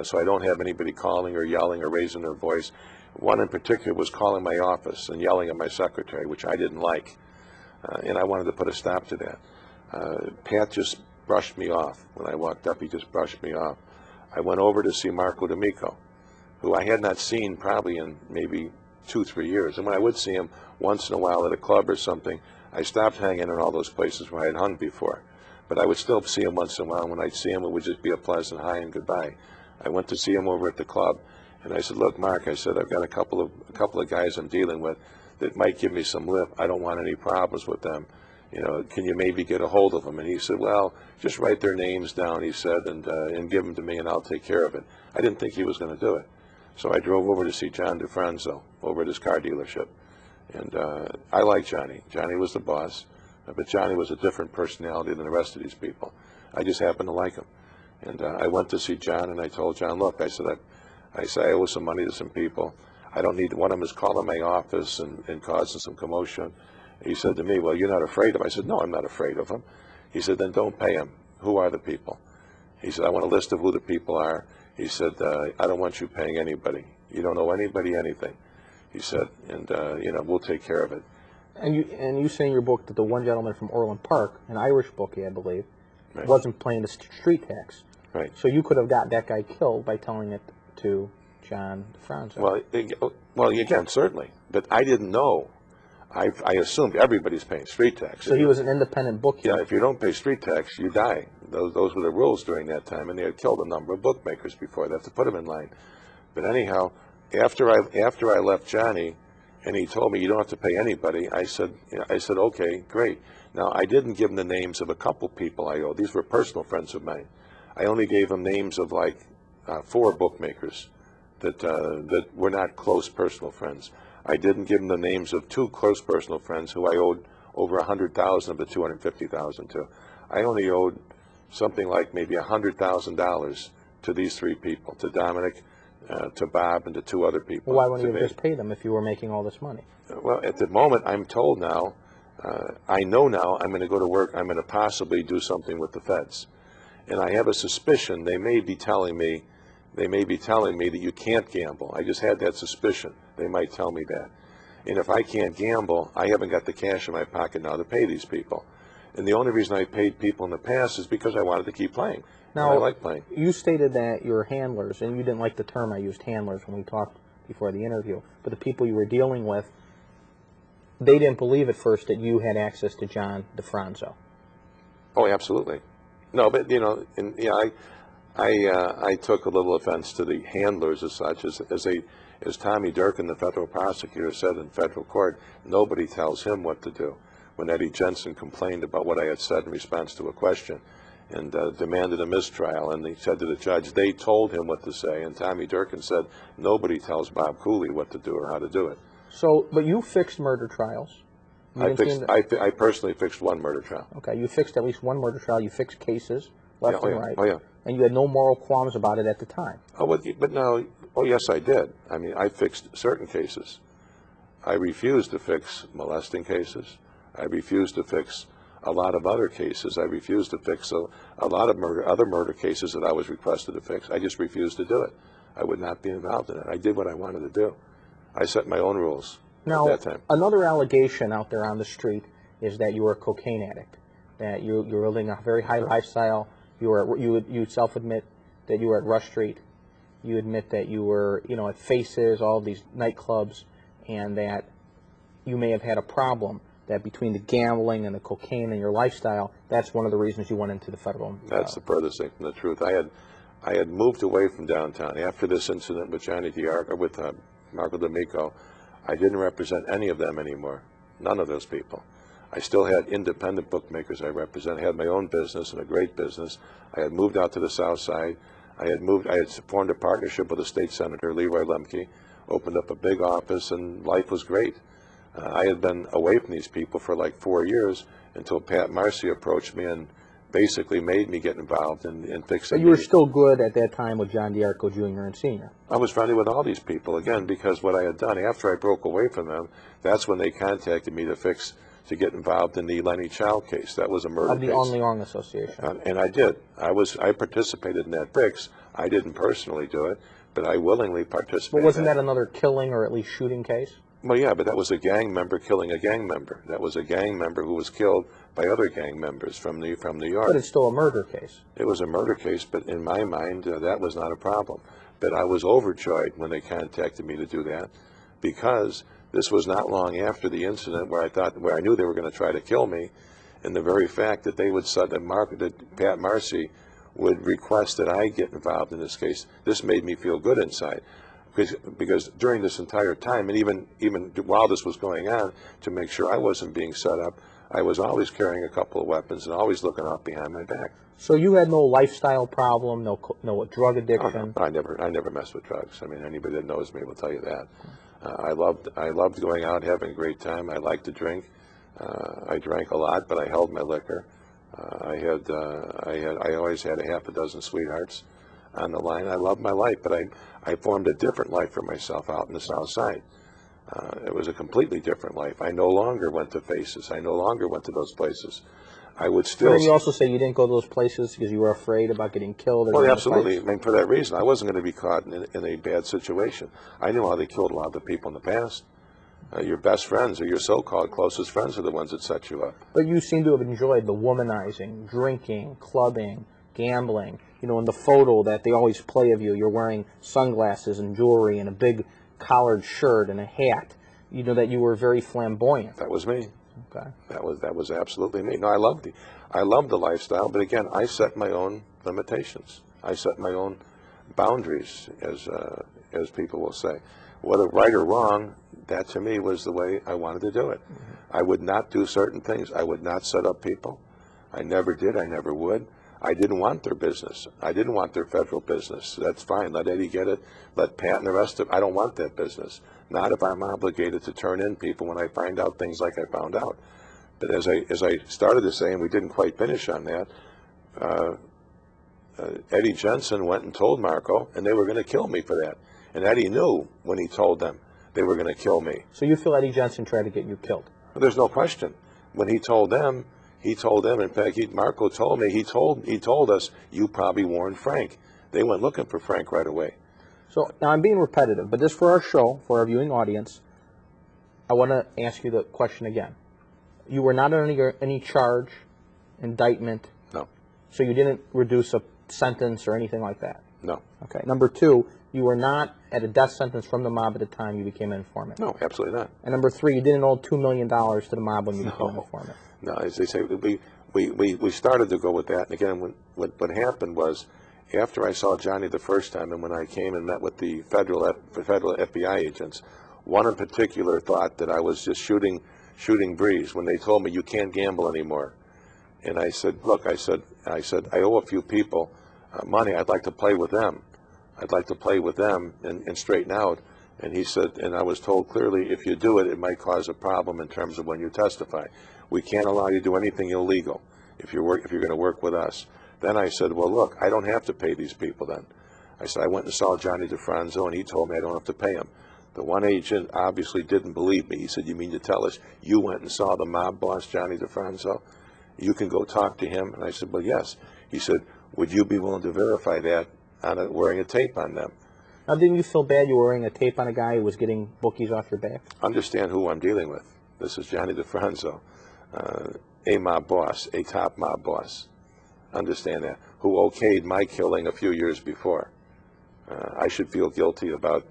so I don't have anybody calling or yelling or raising their voice. One in particular was calling my office and yelling at my secretary, which I didn't like, and I wanted to put a stop to that. Pat just brushed me off. When I walked up, he just brushed me off. I went over to see Marco D'Amico, who I had not seen probably in maybe 2-3 years. And when I would see him once in a while at a club or something, I stopped hanging in all those places where I had hung before. But I would still see him once in a while. When I'd see him, it would just be a pleasant hi and goodbye. I went to see him over at the club, and I said, look, Mark, I said, I've got a couple of guys I'm dealing with that might give me some lip. I don't want any problems with them. can you maybe get a hold of them? And he said, well, just write their names down, he said, and give them to me, and I'll take care of it. I didn't think he was going to do it. So I drove over to see John DeFranzo over at his car dealership. And I liked Johnny. Johnny was the boss, but Johnny was a different personality than the rest of these people. I just happened to like him. And I went to see John, and I told John, look, I said, I owe some money to some people. I don't need, one of them is calling my office and causing some commotion. He said to me, well, you're not afraid of him. I said, no, I'm not afraid of him. He said, then don't pay him. Who are the people? He said, I want a list of who the people are. He said, I don't want you paying anybody. You don't owe anybody anything. He said, and, we'll take care of it. And you say in your book that the one gentleman from Orland Park, an Irish bookie, I believe, Right. wasn't paying the street tax. Right. So you could have got that guy killed by telling it to John DeFranzo. Well, again, certainly. But I didn't know. I assumed everybody's paying street tax. So he was an independent bookie. Yeah, if you don't pay street tax, you die. Those were the rules during that time, and they had killed a number of bookmakers before that to put them in line. But anyhow, after I left Johnny, and he told me you don't have to pay anybody, I said, okay, great. Now I didn't give him the names of a couple people I owe. These were personal friends of mine. I only gave him names of like 4 bookmakers that were not close personal friends. I didn't give him the names of 2 close personal friends who I owed over $100,000 of the $250,000 to. I only owed something like maybe $100,000 to these 3 people, to Dominic, to Bob, and to 2 other people. Well, why wouldn't you have just paid them if you were making all this money? Well, at the moment, I'm told now, I know now I'm going to go to work, I'm going to possibly do something with the feds. And I have a suspicion they may be telling me that you can't gamble. I just had that suspicion. They might tell me that. And if I can't gamble, I haven't got the cash in my pocket now to pay these people. And the only reason I paid people in the past is because I wanted to keep playing. Now, I like playing. You stated that your handlers, and you didn't like the term I used, handlers, when we talked before the interview, but the people you were dealing with, they didn't believe at first that you had access to John DeFranzo. Oh, absolutely. No, but, I took a little offense to the handlers as such, as Tommy Durkin, the federal prosecutor, said in federal court, nobody tells him what to do. When Eddie Jensen complained about what I had said in response to a question and demanded a mistrial, and he said to the judge, they told him what to say, and Tommy Durkin said, nobody tells Bob Cooley what to do or how to do it. So, but you fixed murder trials. I personally fixed 1 murder trial. Okay, you fixed at least 1 murder trial. You fixed cases left and right. Oh, yeah. And you had no moral qualms about it at the time. Oh, but no. Oh, yes, I did. I mean, I fixed certain cases. I refused to fix molesting cases. I refused to fix a lot of other cases. I refused to fix a lot of other murder cases that I was requested to fix. I just refused to do it. I would not be involved in it. I did what I wanted to do. I set my own rules at that time. Another allegation out there on the street is that you were a cocaine addict, that you were living a very high lifestyle. You self-admit that you were at Rush Street. You admit that you were, at Faces, all these nightclubs, and that you may have had a problem, that between the gambling and the cocaine and your lifestyle, that's one of the reasons you went into the federal. That's the furthest thing from the truth. I had moved away from downtown after this incident with Johnny D'Arco, with Marco D'Amico. I didn't represent any of them anymore. None of those people. I still had independent bookmakers I represent. I had my own business and a great business. I had moved out to the South Side. I had formed a partnership with a state senator, Leroy Lemke, opened up a big office, and life was great. I had been away from these people for like 4 years until Pat Marcy approached me and basically made me get involved in fixing. But you were still good at that time with John D'Arco Jr. and Sr. I was friendly with all these people, again, because what I had done after I broke away from them, that's when they contacted me to get involved in the Lenny Chow case. That was a murder case. Of the Only Wrong Association. And I did. I participated in that fix. I didn't personally do it, but I willingly participated. But wasn't that another killing or at least shooting case? Well, yeah, but that was a gang member killing a gang member. That was a gang member who was killed by other gang members from New York. But it's still a murder case. It was a murder case, but in my mind, that was not a problem. But I was overjoyed when they contacted me to do that, because this was not long after the incident where I knew they were going to try to kill me, and the very fact that they would that Pat Marcy would request that I get involved in this case, this made me feel good inside. Because during this entire time, and even while this was going on, to make sure I wasn't being set up, I was always carrying a couple of weapons and always looking out behind my back. So you had no lifestyle problem, no drug addiction? Oh, no, I never mess with drugs. I mean, anybody that knows me will tell you that. I loved going out, having a great time. I liked to drink. I drank a lot, but I held my liquor. I always had a half a dozen sweethearts on the line. I loved my life, but I formed a different life for myself out in the South Side. It was a completely different life. I no longer went to Faces. I no longer went to those places. I would still. Didn't you also say you didn't go to those places because you were afraid about getting killed? Well, absolutely. I mean, for that reason, I wasn't going to be caught in a bad situation. I knew how they killed a lot of the people in the past. Your best friends or your so-called closest friends are the ones that set you up. But you seem to have enjoyed the womanizing, drinking, clubbing, gambling. You know, in the photo that they always play of you, you're wearing sunglasses and jewelry and a big collared shirt and a hat. You know that you were very flamboyant. That was me. Okay. That was absolutely me. No, I loved the lifestyle, but again, I set my own limitations. I set my own boundaries, as people will say. Whether right or wrong, that to me was the way I wanted to do it. I would not do certain things. I would not set up people. I never did. I never would. I didn't want their business. I didn't want their federal business. That's fine. Let Eddie get it. Let Pat and the rest of it. I don't want that business. Not if I'm obligated to turn in people when I find out things like I found out. But as I started to say, and we didn't quite finish on that, Eddie Jensen went and told Marco, and they were going to kill me for that. And Eddie knew when he told them they were going to kill me. So you feel Eddie Jensen tried to get you killed? There's no question. When he told them, in fact, Marco told me, he told us, you probably warned Frank. They went looking for Frank right away. So now I'm being repetitive, but just for our show, for our viewing audience, I want to ask you the question again. You were not under any charge, indictment? No. So you didn't reduce a sentence or anything like that? No. Okay. Number two, you were not at a death sentence from the mob at the time you became an informant? No, absolutely not. And number three, you didn't owe $2 million to the mob when you became an informant? No, as they say, we started to go with that. And again, what happened was, after I saw Johnny the first time, and when I came and met with the federal FBI agents, one in particular thought that I was just shooting breeze when they told me you can't gamble anymore. And I said, look, I said I owe a few people money. I'd like to play with them. I'd like to play with them and straighten out. And he said, and I was told clearly, if you do it, it might cause a problem in terms of when you testify. We can't allow you to do anything illegal if you're going to work with us. Then I said, well, look, I don't have to pay these people then. I said, I went and saw Johnny DeFranco, and he told me I don't have to pay him. The one agent obviously didn't believe me. He said, you mean to tell us you went and saw the mob boss, Johnny DeFranco? You can go talk to him. And I said, well, yes. He said, would you be willing to verify that wearing a tape on them? Now, didn't you feel bad you were wearing a tape on a guy who was getting bookies off your back? Understand who I'm dealing with. This is Johnny DeFranco, a mob boss, a top mob boss. Understand that. Who okayed my killing a few years before. I should feel guilty about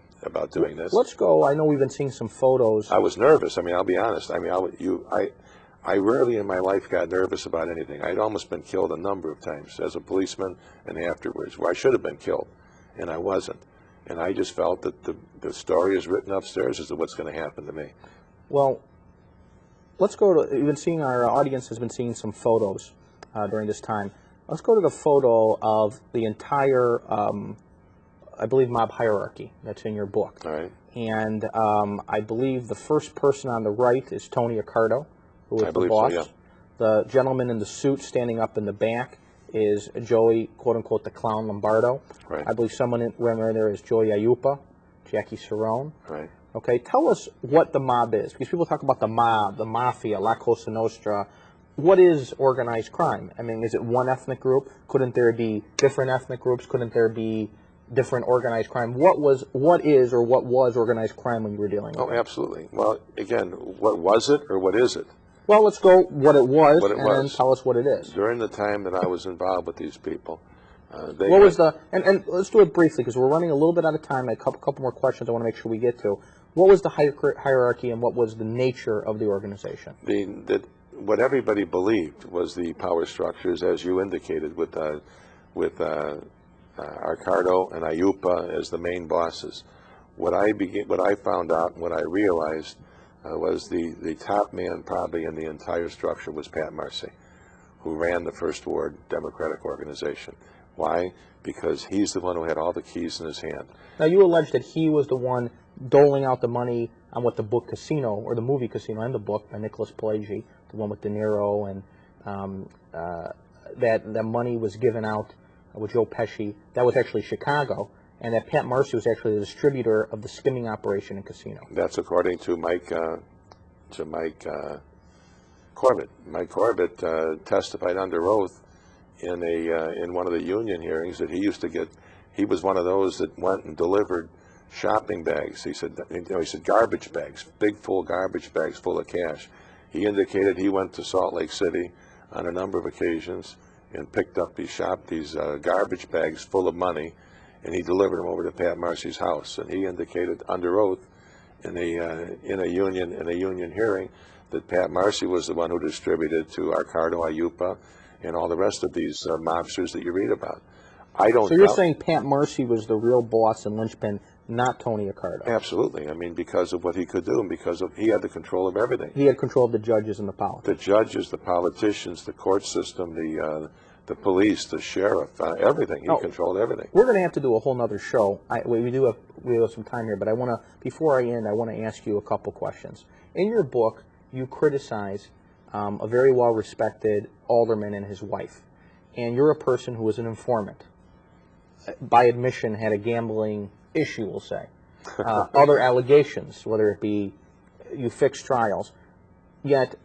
doing this. Let's go. I know we've been seeing some photos. I was nervous. I mean, I'll be honest. I mean, I rarely in my life got nervous about anything. I'd almost been killed a number of times as a policeman and afterwards, where I should have been killed, and I wasn't. And I just felt that the story is written upstairs as to what's going to happen to me. Well, let's go to, we've been seeing, our audience has been seeing some photos during this time. Let's go to the photo of the entire, I believe, mob hierarchy that's in your book. All right. And I believe the first person on the right is Tony Accardo, who is the boss. So, yeah. The gentleman in the suit standing up in the back is Joey, quote-unquote, the Clown Lombardo. Right. I believe someone in there is Joey Ayupa, Jackie Cerrone. Right. Okay, tell us what the mob is, because people talk about the mob, the mafia, La Cosa Nostra. What is organized crime? I mean, is it one ethnic group? Couldn't there be different ethnic groups? Couldn't there be different organized crime? What was organized crime when you were dealing with it? Oh, absolutely. Well, again, what was it or what is it? Well, let's go what it was, then tell us what it is. During the time that I was involved with these people, and let's do it briefly, because we're running a little bit out of time. A couple more questions I want to make sure we get to. What was the hierarchy, and what was the nature of the organization? What everybody believed was the power structures, as you indicated, with Accardo and Ayupa as the main bosses. What I found out, and what I realized was the top man probably in the entire structure was Pat Marcy, who ran the First Ward Democratic Organization. Why? Because he's the one who had all the keys in his hand. Now, you allege that he was the one doling out the money on what the book Casino, or the movie Casino and the book by Nicholas Pileggi, the one with De Niro, and that money was given out with Joe Pesci. That was actually Chicago, and that Pat Marcy was actually the distributor of the skimming operation in Casino. That's according to Mike Corbett. Mike Corbett testified under oath in one of the union hearings that he was one of those that went and delivered shopping bags. He said garbage bags, big full garbage bags full of cash. He indicated he went to Salt Lake City on a number of occasions and picked up these garbage bags full of money, and he delivered them over to Pat Marcy's house. And he indicated under oath in a union hearing that Pat Marcy was the one who distributed to Arcado Ayupa and all the rest of these mobsters that you read about. I don't. So you're saying Pat Marcy was the real boss and linchpin, not Tony Accardo? Absolutely. I mean, because of what he could do, and because he had the control of everything. He had control of the judges and the politics. The judges, the politicians, the court system, the police, the sheriff, everything. He controlled everything. We're going to have to do a whole other show. We have some time here, but before I end, I want to ask you a couple questions. In your book, you criticize a very well-respected alderman and his wife, and you're a person who is an informant. By admission, had a gambling issue, we'll say. Other allegations, whether it be you fixed trials. Yet,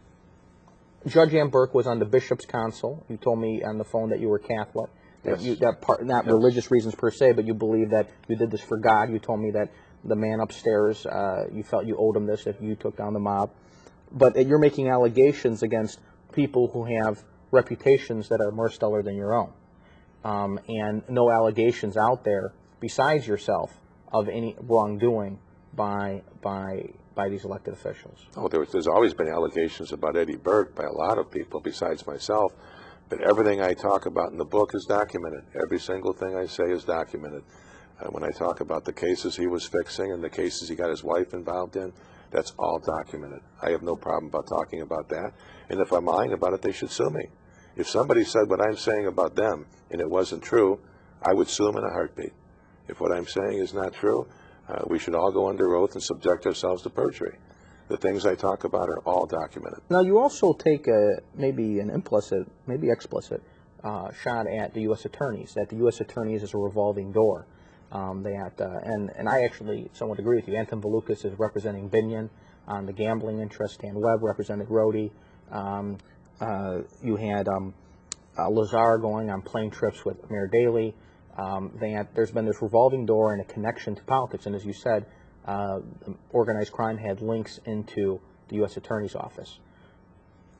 Judge Ann Burke was on the Bishop's Council. You told me on the phone that you were Catholic. Yes. Not religious reasons per se, but you believe that you did this for God. You told me that the man upstairs, you felt you owed him this if you took down the mob. But you're making allegations against people who have reputations that are more stellar than your own. And no allegations out there besides yourself of any wrongdoing by these elected officials. Oh, there's always been allegations about Eddie Burke by a lot of people besides myself, but everything I talk about in the book is documented. Every single thing I say is documented. When I talk about the cases he was fixing and the cases he got his wife involved in, that's all documented. I have no problem about talking about that, and if I'm lying about it, they should sue me. If somebody said what I'm saying about them and it wasn't true, I would sue them in a heartbeat. If what I'm saying is not true, we should all go under oath and subject ourselves to perjury. The things I talk about are all documented. Now, you also take maybe an implicit, maybe explicit shot at the U.S. attorneys, that the U.S. attorneys is a revolving door. And I actually somewhat agree with you. Anton Valukas is representing Binion on the gambling interest. Stan Webb represented Rhodey. You had Lazar going on plane trips with Mayor Daley. There's been this revolving door and a connection to politics. And as you said, organized crime had links into the U.S. Attorney's Office.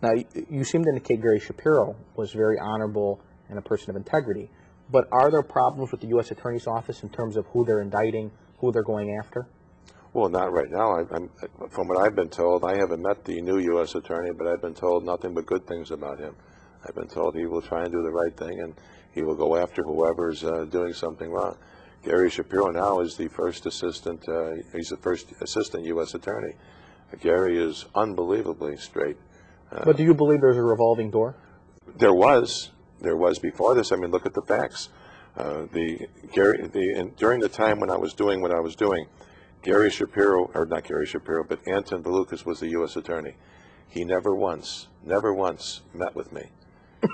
Now, you seem to indicate Gary Shapiro was very honorable and a person of integrity. But are there problems with the U.S. Attorney's Office in terms of who they're indicting, who they're going after? Well, not right now. From what I've been told, I haven't met the new U.S. Attorney, but I've been told nothing but good things about him. I've been told he will try and do the right thing, and he will go after whoever's doing something wrong. Gary Shapiro now is the first assistant. He's the first assistant U.S. Attorney. Gary is unbelievably straight. But do you believe there's a revolving door? There was before this. I mean, look at the facts. During the time when I was doing what I was doing, Gary Shapiro, or not Gary Shapiro, but Anton Valukas was the U.S. Attorney. He never once met with me,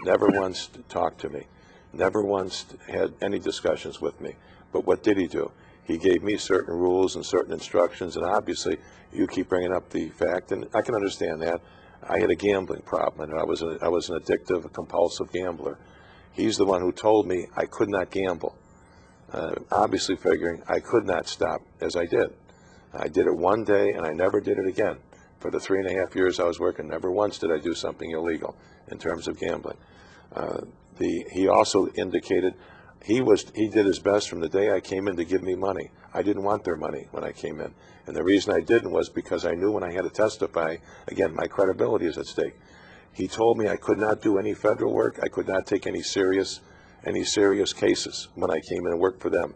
never once talked to me, never once had any discussions with me. But what did he do? He gave me certain rules and certain instructions, and obviously you keep bringing up the fact, and I can understand that. I had a gambling problem, and I was an addictive, a compulsive gambler. He's the one who told me I could not gamble, obviously figuring I could not stop, as I did. I did it one day, and I never did it again. For the 3.5 years I was working, never once did I do something illegal in terms of gambling. He also indicated he did his best from the day I came in to give me money. I didn't want their money when I came in. And the reason I didn't was because I knew when I had to testify, again, my credibility is at stake. He told me I could not do any federal work. I could not take any serious cases when I came in and worked for them.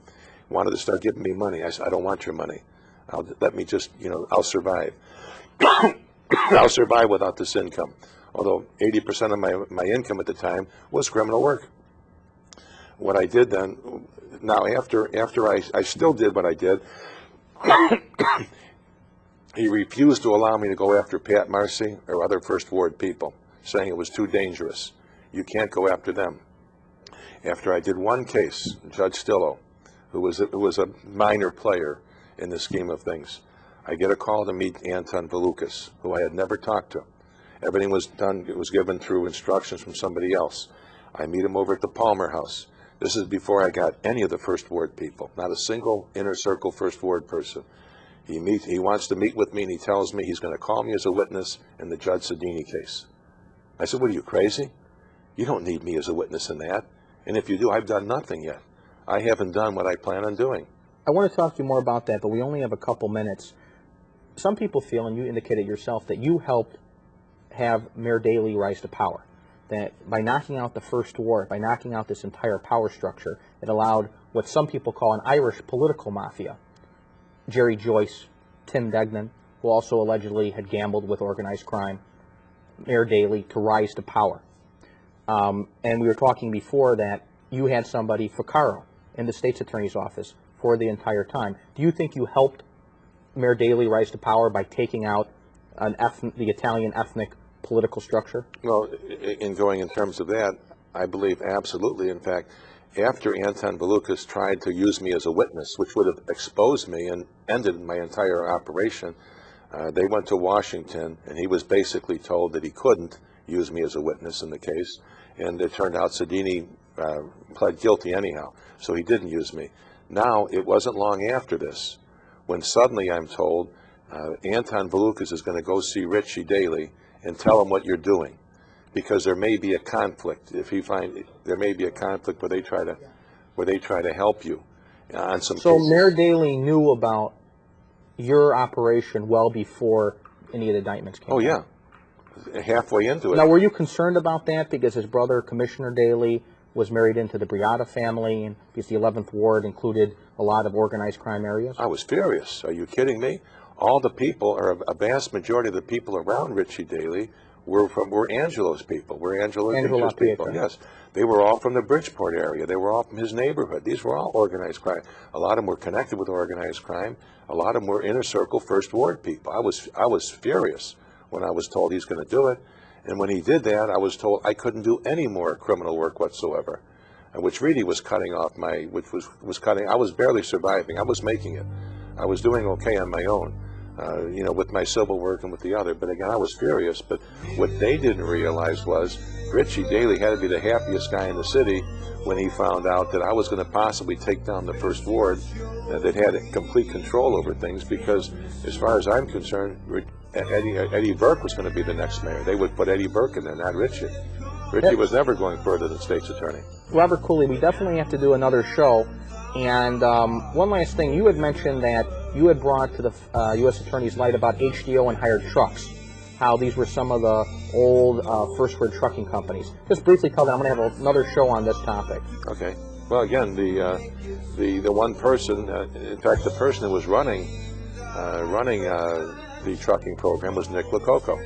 Wanted to start giving me money. I said, I don't want your money. Let me just, I'll survive. I'll survive without this income. Although 80% of my income at the time was criminal work. What I did then, now after I still did what I did, he refused to allow me to go after Pat Marcy or other First Ward people, saying it was too dangerous. You can't go after them. After I did one case, Judge Stillo, who was a minor player in the scheme of things, I get a call to meet Anton Valukas, who I had never talked to. Everything was done, it was given through instructions from somebody else. I meet him over at the Palmer House. This is before I got any of the First Ward people, not a single inner circle First Ward person. He wants to meet with me, and he tells me he's going to call me as a witness in the Judge Sedini case. I said, what are you, crazy? You don't need me as a witness in that. And if you do, I've done nothing yet. I haven't done what I plan on doing. I want to talk to you more about that, but we only have a couple minutes. Some people feel, and you indicated yourself, that you helped have Mayor Daley rise to power. That by knocking out the First Ward, by knocking out this entire power structure, it allowed what some people call an Irish political mafia. Jerry Joyce, Tim Degnan, who also allegedly had gambled with organized crime, Mayor Daley, to rise to power. And we were talking before that you had somebody, Ficarro, in the state's attorney's office for the entire time. Do you think you helped Mayor Daley rise to power by taking out the Italian ethnic political structure? Well, in going in terms of that, I believe absolutely. In fact, after Anton Valukas tried to use me as a witness, which would have exposed me and ended my entire operation, they went to Washington, and he was basically told that he couldn't use me as a witness in the case. And it turned out Sedini pled guilty anyhow, so he didn't use me. Now, it wasn't long after this when suddenly I'm told Anton Valukas is going to go see Richie Daley and tell him what you're doing, because there may be a conflict. If he there may be a conflict where they try to help you on some. So cases. Mayor Daley knew about your operation well before any of the indictments came out. Oh yeah, halfway into it. Now, were you concerned about that because his brother, Commissioner Daley, was married into the Briata family, and because the 11th Ward included a lot of organized crime areas? I was furious. Are you kidding me? All the people, or a vast majority of the people around Richie Daley, were Angelo's people. Were Angelo Pinto's people. Yes, they were all from the Bridgeport area. They were all from his neighborhood. These were all organized crime. A lot of them were connected with organized crime. A lot of them were inner circle First Ward people. I was furious when I was told he's going to do it. And when he did that, I was told I couldn't do any more criminal work whatsoever, which really was cutting off I was barely surviving. I was making it. I was doing okay on my own, with my civil work and with the other. But again, I was furious. But what they didn't realize was Richie Daley had to be the happiest guy in the city when he found out that I was going to possibly take down the First Ward that had complete control over things, because as far as I'm concerned, Eddie Burke was going to be the next mayor. They would put Eddie Burke in there, not Richie. Richie was never going further than state's attorney. Robert Cooley, we definitely have to do another show. And one last thing, you had mentioned that you had brought to the U.S. Attorney's light about HDO and hired trucks, how these were some of the old First Word trucking companies. Just briefly tell them, I'm going to have another show on this topic. Okay. Well, again, the one person, in fact, the person who was running the trucking program was Nick Lococo.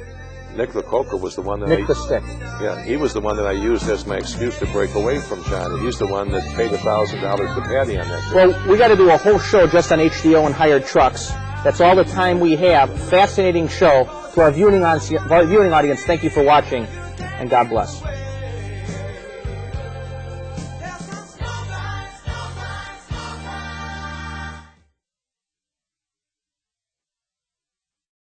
Nick Lococo was the one that Nick the Stick. Yeah, he was the one that I used as my excuse to break away from Johnny. He's the one that paid $1,000 to Patty on that. Well, we got to do a whole show just on HDO and hired trucks. That's all the time we have. Fascinating show. To our viewing audience, thank you for watching, and God bless.